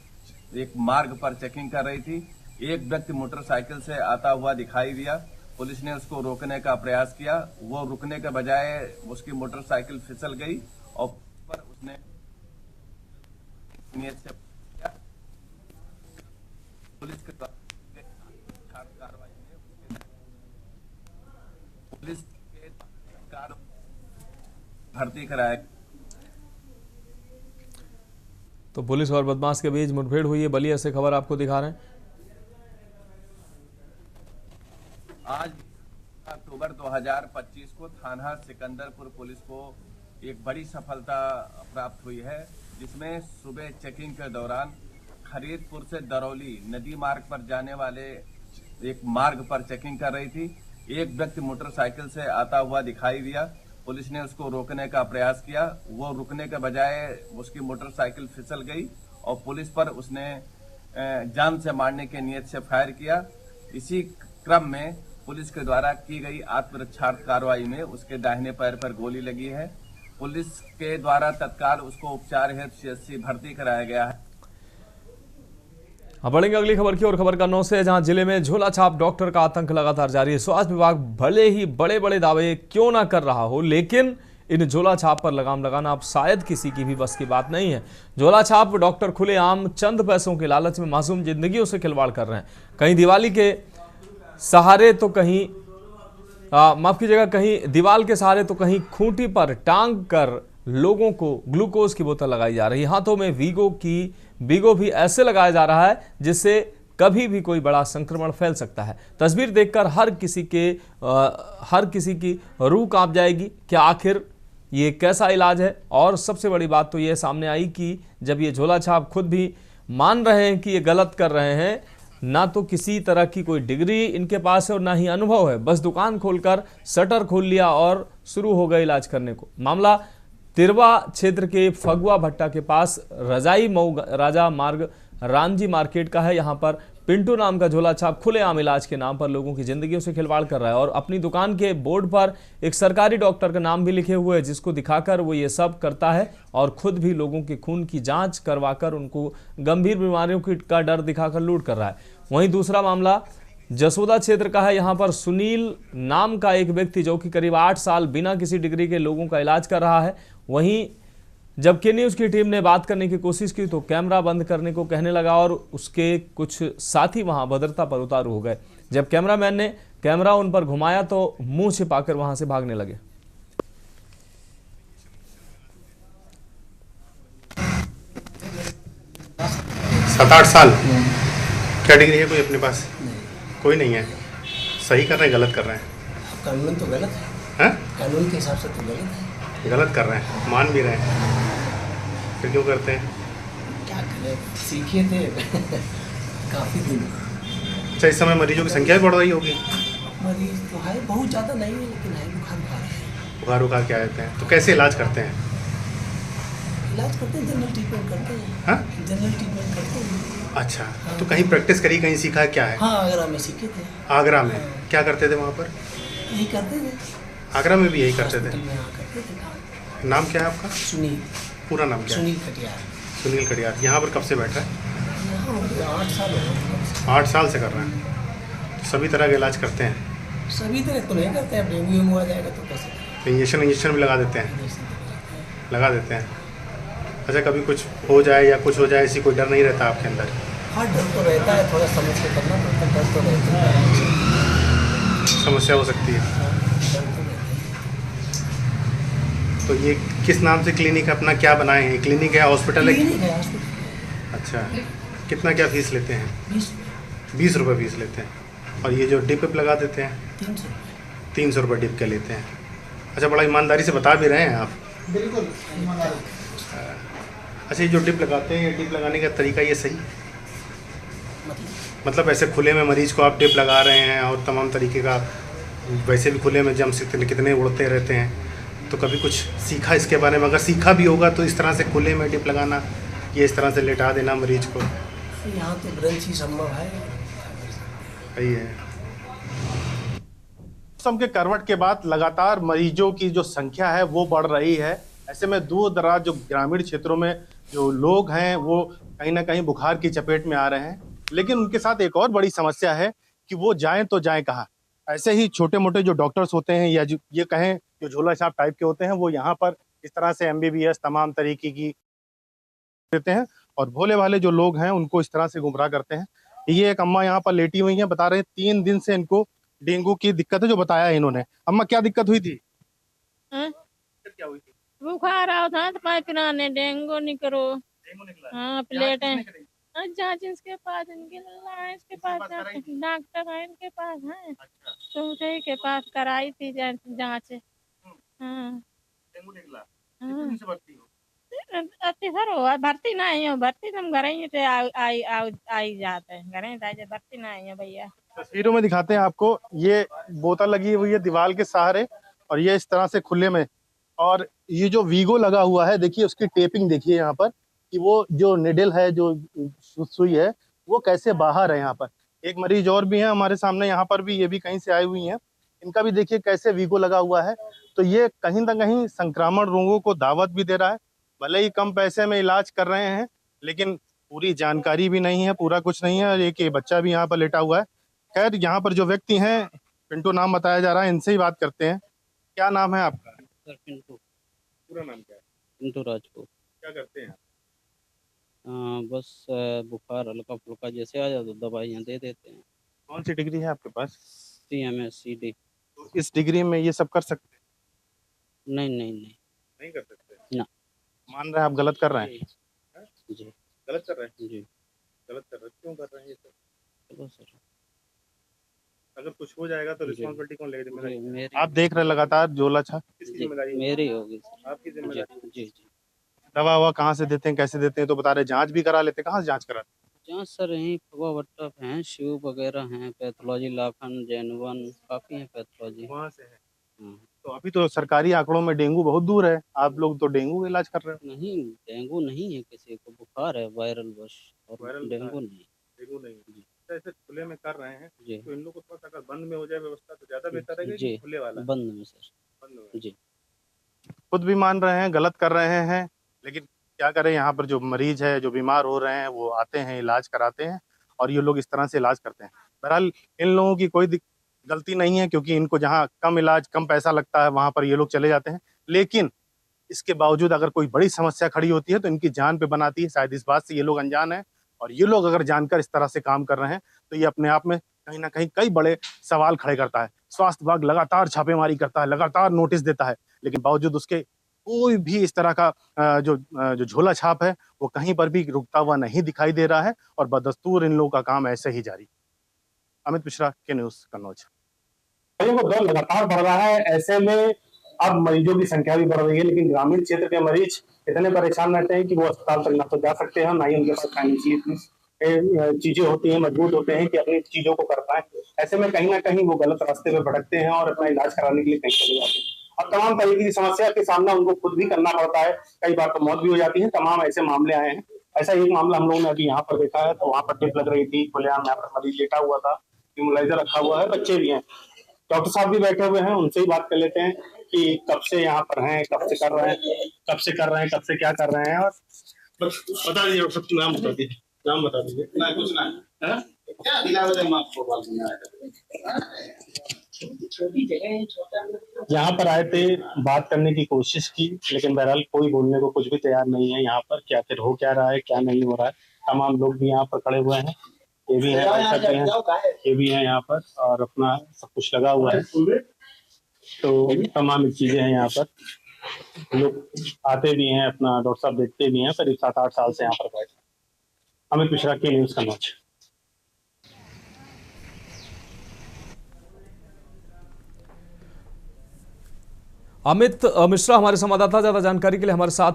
एक मार्ग पर चेकिंग कर रही थी। एक व्यक्ति मोटरसाइकिल से आता हुआ दिखाई दिया। पुलिस ने उसको रोकने का प्रयास किया। वो रुकने के बजाय उसकी मोटरसाइकिल फिसल गई और पर उसने नियत से पुलिस के कार्रवाई में पुलिस के भर्ती कराया। तो पुलिस और बदमाश के बीच मुठभेड़ हुई है। बलिया से खबर आपको दिखा रहे हैं। आज अक्टूबर 2025 को थाना सिकंदरपुर पुलिस को एक बड़ी सफलता प्राप्त हुई है, जिसमें सुबह चेकिंग के दौरान खरीदपुर से दरौली नदी मार्ग पर जाने वाले एक मार्ग पर चेकिंग कर रही थी। एक व्यक्ति मोटरसाइकिल से आता हुआ दिखाई दिया। पुलिस ने उसको रोकने का प्रयास किया। वो रुकने के बजाय उसकी मोटरसाइकिल फिसल गई और पुलिस पर उसने जान से मारने के नियत से फायर किया। इसी क्रम में पुलिस के द्वारा की गई आत्मरक्षार्थ कार्रवाई में उसके दाहिने पैर पर गोली लगी है। पुलिस के द्वारा तत्काल उसको उपचार हेतु सीएचसी भर्ती कराया गया है। अब बढ़ेंगे अगली खबर की और। खबर का 9 से, जहां जिले में झोला छाप डॉक्टर का आतंक लगातार जारी है। स्वास्थ्य विभाग भले ही बड़े बड़े दावे क्यों ना कर रहा हो, लेकिन इन झोला छाप पर लगाम लगाना अब शायद किसी की भी बस की बात नहीं है। झोला छाप डॉक्टर खुलेआम चंद पैसों के लालच में मासूम जिंदगियों से खिलवाड़ कर रहे हैं। कहीं दिवाली के सहारे तो कहीं माफ कीजिएगा, कहीं दीवार के सहारे तो कहीं खूंटी पर टांग कर लोगों को ग्लूकोज की बोतल लगाई जा रही है। हाथों में वीगो भी ऐसे लगाया जा रहा है जिससे कभी भी कोई बड़ा संक्रमण फैल सकता है। तस्वीर देखकर हर किसी की रूह कांप जाएगी। क्या आखिर ये कैसा इलाज है? और सबसे बड़ी बात तो ये सामने आई कि जब ये झोला छाप खुद भी मान रहे हैं कि ये गलत कर रहे हैं, ना तो किसी तरह की कोई डिग्री इनके पास है और ना ही अनुभव है, बस दुकान खोलकर शटर खोल लिया और शुरू हो गए इलाज करने को। मामला तिरवा क्षेत्र के फगुआ भट्टा के पास राजा मार्ग रामजी मार्केट का है। यहाँ पर पिंटू नाम का झोला छाप खुलेआम इलाज के नाम पर लोगों की जिंदगियों से खिलवाड़ कर रहा है और अपनी दुकान के बोर्ड पर एक सरकारी डॉक्टर का नाम भी लिखे हुए है, जिसको दिखाकर वो ये सब करता है और खुद भी लोगों के खून की जांच करवाकर उनको गंभीर बीमारियों का डर दिखाकर लूट कर रहा है। वहीं दूसरा मामला जसोदा क्षेत्र का है। यहाँ पर सुनील नाम का एक व्यक्ति जो कि करीब 8 साल बिना किसी डिग्री के लोगों का इलाज कर रहा है। वहीं जब के न्यूज़ की टीम ने बात करने की कोशिश की तो कैमरा बंद करने को कहने लगा और उसके कुछ साथी वहां भद्रता पर उतारू हो गए। जब कैमरामैन ने कैमरा उन पर घुमाया तो मुंह छिपाकर वहां से भागने लगे। 7-8 साल। क्या डिग्री है कोई अपने पास? कोई नहीं है। सही कर रहे हैं गलत कर रहे हैं? कानून तो गलत है। हैं? कानून के हिसाब से तो गलत है। गलत कर रहे हैं, मान भी रहे हैं, फिर क्यों करते हैं? क्या करें, सीखे थे काफ़ी दिन। अच्छा, इस समय मरीजों की संख्या भी बढ़ रही होगी? मरीज तो है, बहुत ज़्यादा नहीं है, लेकिन है बुखार है। बुखार क्या रहते हैं, तो कैसे इलाज करते हैं? इलाज करते हैं, जनरल ट्रीटमेंट करते हैं। हाँ? जनरल ट्रीटमेंट करते हैं। अच्छा, तो कहीं प्रैक्टिस करी, कहीं सीखा, क्या है? हाँ, आगरा में सीखे थे। आगरा में? क्या करते थे वहाँ पर? यही करते थे। आगरा में भी यही करते थे? करते थे। नाम क्या है आपका? सुनील। पूरा नाम क्या है? सुनील कटियार। सुनील कटियार। यहाँ पर कब से बैठा है? यहाँ 8 साल हो गए। 8 साल से कर रहे हैं। तो सभी तरह का इलाज करते हैं? सभी तरह तो नहीं करते हैं, डेंगू आ जाएगा तो कैसे करें? इंजेक्शन भी लगा देते हैं? लगा देते हैं। अच्छा, कभी कुछ हो जाए या कुछ हो जाए, ऐसी कोई डर नहीं रहता आपके अंदर? हाँ, डर तो रहता है, थोड़ा समझ के करना पड़ता है, डर तो रहता है। समस्या हो सकती है। डर तो रहता है। तो ये किस नाम से क्लिनिक अपना क्या बनाए हैं? क्लिनिक है, हॉस्पिटल है? क्लिनिक है, हॉस्पिटल। अच्छा, कितना क्या फीस लेते हैं? 20 रुपये फीस लेते हैं। और ये जो डिप लगा देते हैं? 300 रुपये डिप के लेते हैं। अच्छा, बड़ा ईमानदारी से बता भी रहे हैं आप। बिल्कुल। अच्छा, ये जो डिप लगाते हैं, ये डिप लगाने का तरीका ये सही? मतलब ऐसे खुले में मरीज को आप डिप लगा रहे हैं और तमाम तरीके का, वैसे भी खुले में जम से कितने उड़ते रहते हैं, तो कभी कुछ सीखा इसके बारे में? अगर सीखा भी होगा तो इस तरह से खुले में डिप लगाना, ये इस तरह से लेटा देना मरीज को, यहाँ तो ब्रंच ही संभव है। सही है। मौसम के करवट के बाद लगातार मरीजों की जो संख्या है वो बढ़ रही है। ऐसे में दूर दराज जो ग्रामीण क्षेत्रों में जो लोग हैं वो कहीं ना कहीं बुखार की चपेट में आ रहे हैं, लेकिन उनके साथ एक और बड़ी समस्या है कि वो जाएं तो जाएं कहाँ। ऐसे ही छोटे मोटे जो डॉक्टर्स होते हैं या जो ये कहें जो झोला छाप टाइप के होते हैं, वो यहाँ पर इस तरह से MBBS तमाम तरीके की देते हैं और भोले भाले जो लोग हैं उनको इस तरह से गुमराह करते हैं। ये एक अम्मा यहाँ पर लेटी हुई हैं, बता रहे हैं 3 दिन से इनको डेंगू की दिक्कत है, जो बताया है इन्होंने। अम्मा, क्या दिक्कत हुई थी? क्या हुई थी? बुखार आओ था तो पाइप पिलाने, डेंगू नहीं करो। डेंगू निकला? हाँ, प्लेट है। जांच इसके पास, इनके इसके पास डॉक्टर है, इनके पास है। तुमसे के पास कराई थी जांच। हाँ, डेंगू निकला? कितने दिन से भर्ती हो? सर हो भर्ती नहीं हो, भर्ती तुम घर ही से आई जाते हैं, घर ही भर्ती नहीं है भैया। तस्वीरों में दिखाते हैं आपको, ये बोतल लगी हुई है दीवार के सहारे और ये इस तरह से खुले में, और ये जो वीगो लगा हुआ है, देखिए उसकी टेपिंग देखिए यहाँ पर कि वो जो निडल है, जो सुई है, वो कैसे बाहर है। यहाँ पर एक मरीज और भी है हमारे सामने, यहाँ पर भी, ये भी कहीं से आई हुई हैं, इनका भी देखिए कैसे वीगो लगा हुआ है। तो ये कहीं ना कहीं संक्रामक रोगों को दावत भी दे रहा है। भले ही कम पैसे में इलाज कर रहे हैं, लेकिन पूरी जानकारी भी नहीं है, पूरा कुछ नहीं है। और एक ये बच्चा भी यहाँ पर लेटा हुआ है। खैर, यहाँ पर जो व्यक्ति हैं, पिंटू नाम बताया जा रहा है, इनसे ही बात करते हैं। क्या नाम है आपका? सर पिंटू। पूरा नाम क्या है? पिंटू राजपूत। क्या करते हैं? बस बुखार हल्का फुल्का जैसे आ जाए तो दवाइयाँ दे देते हैं। कौन सी डिग्री है आपके पास? CMS CD। तो इस डिग्री में ये सब कर सकते हैं? नहीं कर सकते ना। मान रहे हैं आप गलत कर रहे हैं? जी। गलत कर रहे हैं? जी। गलत कर रहे हैं, क्यों कर रहे हैं ये सब? चलो सर, अगर कुछ हो जाएगा तो रिस्पॉन्सिबिलिटी कौन लेगा? मेरी आप देख रहे हैं लगातार झोला छाप, किसकी जिम्मेदारी? मेरी होगी सर। आपकी जिम्मेदारी। जी जी। दवा ववा कहाँ से देते हैं, कैसे देते हैं? तो बता रहे जांच भी करा लेते हैं। कहाँ से जांच कराते हैं? जहाँ सर यहीं फगवा भट्टा पे हैं, शिव वगैरह हैं, पैथोलॉजी लाखन, जैनवन, काफ़ी हैं पैथोलॉजी। वहाँ से है। तो अभी तो सरकारी आंकड़ों में डेंगू बहुत दूर है, आप लोग तो डेंगू का इलाज कर रहे हो। नहीं, डेंगू नहीं है, किसी को बुखार है वायरल बस, और वायरल डेंगू नहीं। डेंगू नहीं जी। ऐसे खुले में कर रहे हैं जी। तो इन लोगों को थोड़ा सा अगर बंद में हो जाए व्यवस्था तो ज्यादा बेहतर है जी, कि खुले वाला? बंद में सर। बंद में। जी। खुद भी मान रहे हैं गलत कर रहे हैं, लेकिन क्या करें, यहाँ पर जो मरीज है, जो बीमार हो रहे हैं, वो आते हैं, इलाज कराते हैं और ये लोग इस तरह से इलाज करते हैं। बहरहाल इन लोगों की कोई गलती नहीं है, क्योंकि इनको जहाँ कम इलाज, कम पैसा लगता है, वहाँ पर ये लोग चले जाते हैं। लेकिन इसके बावजूद अगर कोई बड़ी समस्या खड़ी होती है तो इनकी जान पे बनाती है। शायद इस बात से ये लोग अनजान हैं, और ये लोग अगर जानकर इस तरह से काम कर रहे हैं तो ये अपने आप में कहीं ना कहीं कई बड़े सवाल खड़े करता है। स्वास्थ्य विभाग लगातार छापेमारी करता है, लगातार नोटिस देता है, लेकिन बावजूद उसके कोई भी इस तरह का जो झोला छाप है वो कहीं पर भी रुकता हुआ नहीं दिखाई दे रहा है और बदस्तूर इन लोगों का काम ऐसे ही जारी। अमित मिश्रा के न्यूज़ कन्नौज। मरीजों का दर लगातार बढ़ रहा है, ऐसे में अब मरीजों की संख्या भी बढ़ रही है, लेकिन ग्रामीण क्षेत्र के मरीज इतने परेशान रहते हैं कि वो अस्पताल तक ना तो जा सकते हैं, ना ही उनके पास फाइनेंशियली चीजें होती हैं, मजबूत होते हैं कि अपनी चीजों को कर पाए। ऐसे में कहीं ना कहीं वो गलत रास्ते पे भटकते हैं और अपना इलाज कराने के लिए कहीं चले जाते हैं और तमाम तरीके की समस्या के सामना उनको खुद भी करना पड़ता है। कई बार तो मौत भी हो जाती है। तमाम ऐसे मामले आए हैं। ऐसा एक मामला हम लोगों ने अभी यहाँ पर देखा है, तो वहाँ पर टेप लग रही थी, खुलेआम यहाँ पर मरीज लेटा हुआ था, इम्यूलाइजर रखा हुआ है, बच्चे भी हैं। डॉक्टर साहब भी बैठे हुए हैं, उनसे ही बात कर लेते हैं कि कब से यहाँ पर हैं, कब से कर रहे हैं, कब से क्या कर रहे हैं। और बस बता दीजिए डॉक्टर साहब, नाम बता दीजिए, नाम बता दीजिए। ना कुछ ना है क्या दिला वजह हम आपको बात यहाँ पर आए थे, बात करने की कोशिश की, लेकिन बहरहाल कोई बोलने को कुछ भी तैयार नहीं है। यहाँ पर क्या फिर हो क्या रहा है, क्या नहीं हो रहा है। तमाम लोग भी यहाँ पर खड़े हुए हैं, ये भी है, ये भी है यहाँ पर, और अपना सब कुछ लगा हुआ है। तो तमाम चीजें हैं यहाँ पर। लोग आते भी हैं, अपना डॉक्टर साहब देखते भी हैं। करीब 7-8 साल से यहाँ पर बैठे। अमित मिश्रा की न्यूज़ कन्नौज। अमित मिश्रा हमारे संवाददाता ज्यादा जानकारी के लिए हमारे साथ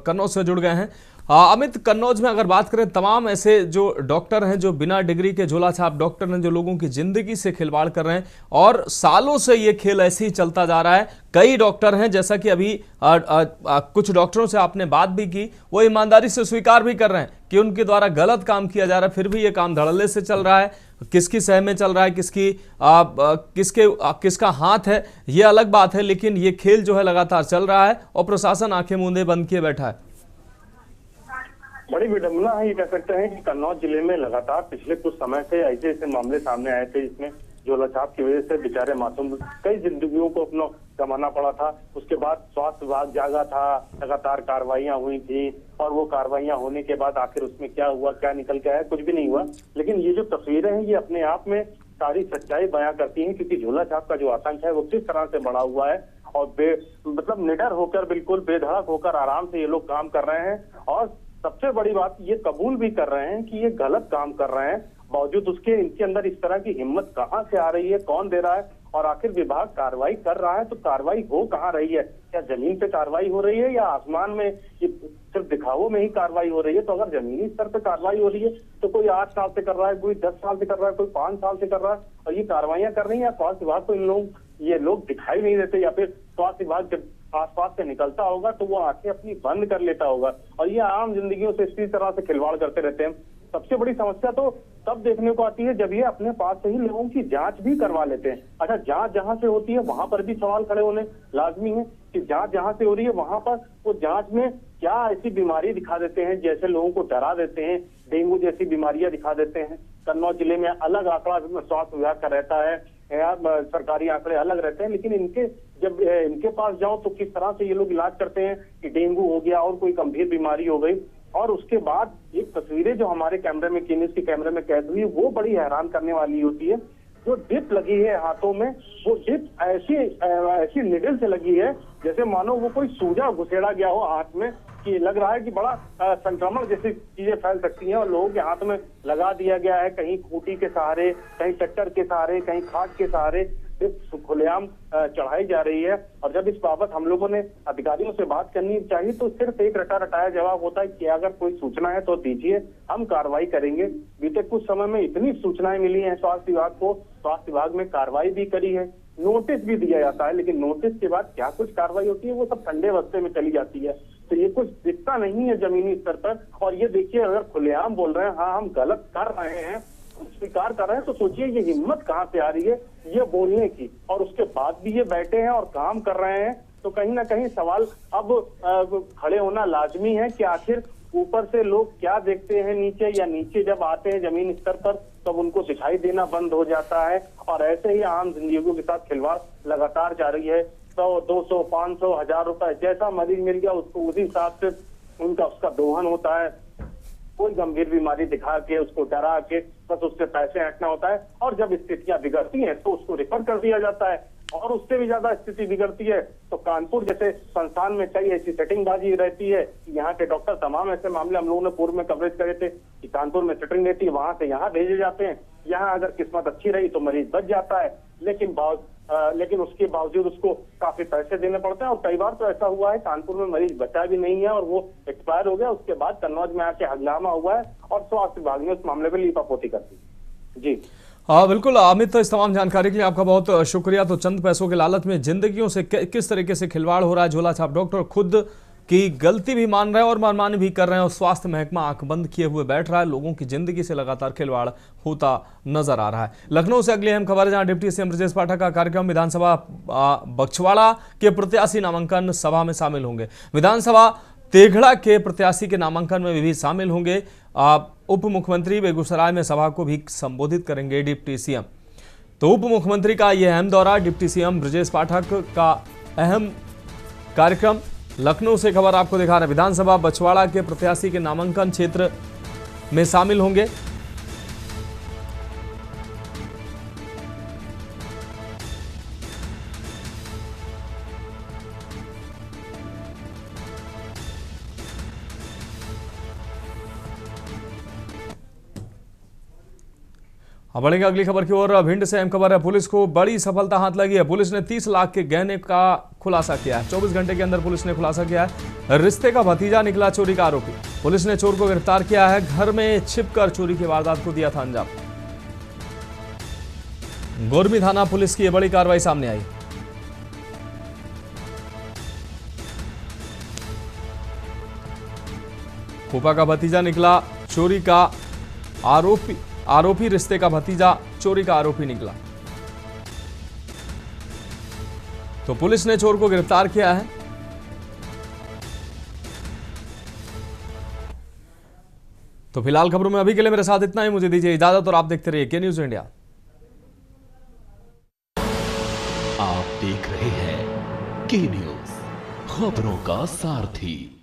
कन्नौज से जुड़ गए हैं। अमित, कन्नौज में अगर बात करें, तमाम ऐसे जो डॉक्टर हैं जो बिना डिग्री के झोला छाप डॉक्टर हैं, जो लोगों की जिंदगी से खिलवाड़ कर रहे हैं और सालों से ये खेल ऐसे ही चलता जा रहा है। कई डॉक्टर हैं, जैसा कि अभी कुछ डॉक्टरों से आपने बात भी की, वो ईमानदारी से स्वीकार भी कर रहे हैं कि उनके द्वारा गलत काम किया जा रहा है, फिर भी ये काम धड़ल्ले से चल रहा है। किसकी सह में चल रहा है, किसका हाथ है, ये अलग बात है, लेकिन ये खेल जो है लगातार चल रहा है और प्रशासन आंखें मूंदे बंद किए बैठा है। बड़ी विडंबना है, ये कह सकते हैं कि कन्नौज जिले में लगातार पिछले कुछ समय से ऐसे ऐसे मामले सामने आए थे, जिसमें झोला छाप की वजह से बेचारे मासूम कई जिंदगियों को अपना गंवाना पड़ा था। उसके बाद स्वास्थ्य विभाग जागा था, लगातार कार्रवाइयां हुई थी, और वो कार्रवाइयां होने के बाद आखिर उसमें क्या हुआ, क्या निकल के आया, कुछ भी नहीं हुआ। लेकिन ये जो तस्वीरें हैं, ये अपने आप में सारी सच्चाई बयां करती हैं, क्योंकि झोला छाप का जो आतंक है वो किस तरह से बढ़ा हुआ है और मतलब निडर होकर, बिल्कुल बेधड़क होकर आराम से ये लोग काम कर रहे हैं। और सबसे बड़ी बात, ये कबूल भी कर रहे हैं कि ये गलत काम कर रहे हैं, बावजूद उसके इनके अंदर इस तरह की हिम्मत कहां से आ रही है, कौन दे रहा है। और आखिर विभाग कार्रवाई कर रहा है तो कार्रवाई हो कहां रही है? क्या जमीन पे कार्रवाई हो रही है या आसमान में ये सिर्फ दिखावों में ही कार्रवाई हो रही है? तो अगर जमीनी स्तर पे कार्रवाई हो रही है तो कोई 8 साल से कर रहा है, कोई 10 साल से कर रहा है, कोई 5 साल से कर रहा है, और ये कार्रवाइयां कर रही है। स्वास्थ्य विभाग को ये लोग दिखाई नहीं देते, या फिर स्वास्थ्य विभाग जब आसपास से निकलता होगा तो वो आंखें अपनी बंद कर लेता होगा, और ये आम जिंदगियों से इसी तरह से खिलवाड़ करते रहते हैं। सबसे बड़ी समस्या तो तब देखने को आती है जब ये अपने पास से ही लोगों की जांच भी करवा लेते हैं। अच्छा, जांच जहां से होती है वहां पर भी सवाल खड़े होने लाजमी है कि जांच जहां से हो रही है वहां पर वो जांच में क्या ऐसी बीमारी दिखा देते हैं, जैसे लोगों को डरा देते हैं, डेंगू जैसी बीमारियां दिखा देते हैं। कन्नौज जिले में अलग आंकड़ा स्वास्थ्य विभाग का रहता है, सरकारी आंकड़े अलग रहते हैं, लेकिन जब इनके पास जाओ तो किस तरह से ये लोग इलाज करते हैं कि डेंगू हो गया और कोई गंभीर बीमारी हो गई। और उसके बाद एक तस्वीरें जो हमारे कैमरे में, न्यूज़ के कैमरे में कैद हुई, वो बड़ी हैरान करने वाली होती है। जो डिप लगी है हाथों में, वो डिप ऐसी निडल से लगी है जैसे मानो वो कोई सूजा घुसेड़ा गया हो हाथ में, कि लग रहा है कि बड़ा संक्रमण जैसी चीजें फैल सकती हैं, और लोगों के हाथ में लगा दिया गया है, कहीं खूंटी के सहारे, कहीं ट्रैक्टर के सहारे, कहीं खाट के सहारे खुलेआम चढ़ाई जा रही है। और जब इस बाबत हम लोगों ने अधिकारियों से बात करनी चाहिए तो सिर्फ एक रटा रटाया जवाब होता है कि अगर कोई सूचना है तो दीजिए, हम कार्रवाई करेंगे। बीते कुछ समय में इतनी सूचनाएं मिली हैं स्वास्थ्य विभाग को, स्वास्थ्य विभाग में कार्रवाई भी करी है, नोटिस भी दिया जाता है, लेकिन नोटिस के बाद क्या कुछ कार्रवाई होती है वो सब ठंडे बस्ते में चली जाती है। तो ये कुछ दिखता नहीं है जमीनी स्तर पर। और ये देखिए, अगर खुलेआम बोल रहे हैं हाँ हम गलत कर रहे हैं, स्वीकार कर रहे हैं, तो सोचिए ये हिम्मत कहाँ से आ रही है ये बोलने की, और उसके बाद भी ये बैठे हैं और काम कर रहे हैं। तो कहीं ना कहीं सवाल अब खड़े होना लाजमी है कि आखिर ऊपर से लोग क्या देखते हैं नीचे, या नीचे जब आते हैं जमीन स्तर पर तब उनको दिखाई देना बंद हो जाता है, और ऐसे ही आम जिंदगियों के साथ खिलवाड़ लगातार जारी है। 100, 200, 500, 1000 रुपए जैसा मरीज मिल गया उसको उसी हिसाब से उसका दोहन होता है। कोई गंभीर बीमारी दिखा के, उसको डरा के बस उससे पैसे हटना होता है, और जब स्थितियां बिगड़ती हैं तो उसको रिफर कर दिया जाता है। और उससे भी ज्यादा स्थिति बिगड़ती है तो कानपुर जैसे संस्थान में कई ऐसी सेटिंगबाजी रहती है कि यहाँ के डॉक्टर तमाम ऐसे मामले हम लोगों ने पूर्व में कवरेज करे थे कि कानपुर में सेटिंग रहती है, वहां से यहाँ भेजे जाते हैं। यहाँ अगर किस्मत अच्छी रही तो मरीज बच जाता है, लेकिन उसके बावजूद उसको काफी पैसे देने पड़ते हैं। और कई बार तो ऐसा हुआ है कानपुर में मरीज बचा भी नहीं है और वो एक्सपायर हो गया, उसके बाद कन्नौज में आके हंगामा हुआ है और स्वास्थ्य विभाग ने उस मामले में लीपापोती कर दी। जी हाँ बिल्कुल अमित, तो इस तमाम जानकारी के लिए आपका बहुत शुक्रिया। तो चंद पैसों के लालच में जिंदगियों से किस तरीके से खिलवाड़ हो रहा है, झोला छाप डॉक्टर खुद की गलती भी मान रहे हैं और मनमानी भी कर रहे हैं और स्वास्थ्य महकमा आंख बंद किए हुए बैठ रहा है। लोगों की जिंदगी से लगातार खिलवाड़ होता नजर आ रहा है। लखनऊ से अगली अहम खबर है, जहां डिप्टी सीएम ब्रजेश पाठक का कार्यक्रम विधानसभा बछवाड़ा के प्रत्याशी नामांकन सभा में शामिल होंगे। विधानसभा तेघड़ा के प्रत्याशी के नामांकन में भी शामिल होंगे। उप मुख्यमंत्री बेगूसराय में सभा को भी संबोधित करेंगे डिप्टी सीएम। तो उप मुख्यमंत्री का यह अहम दौरा, डिप्टी सीएम ब्रजेश पाठक का अहम कार्यक्रम। लखनऊ से खबर आपको दिखा रहे हैं, विधानसभा बछवाड़ा के प्रत्याशी के नामांकन क्षेत्र में शामिल होंगे। अब बढ़ेंगे अगली खबर की ओर। भिंड से अहम खबर है, पुलिस को बड़ी सफलता हाथ लगी है। पुलिस ने 30 लाख के गहने का खुलासा किया है। 24 घंटे के अंदर पुलिस ने खुलासा किया है, रिश्ते का भतीजा निकला चोरी का आरोपी। पुलिस ने चोर को गिरफ्तार किया है, घर में छिपकर चोरी की वारदात को दिया था अंजाम। गोरमी थाना पुलिस की यह बड़ी कार्रवाई सामने आई। फूफा का भतीजा निकला चोरी का आरोपी रिश्ते का भतीजा चोरी का आरोपी निकला। तो पुलिस ने चोर को गिरफ्तार किया है। तो फिलहाल खबरों में अभी के लिए मेरे साथ इतना ही, मुझे दीजिए इजाजत और आप देखते रहिए के न्यूज इंडिया। आप देख रहे हैं के न्यूज, खबरों का सारथी।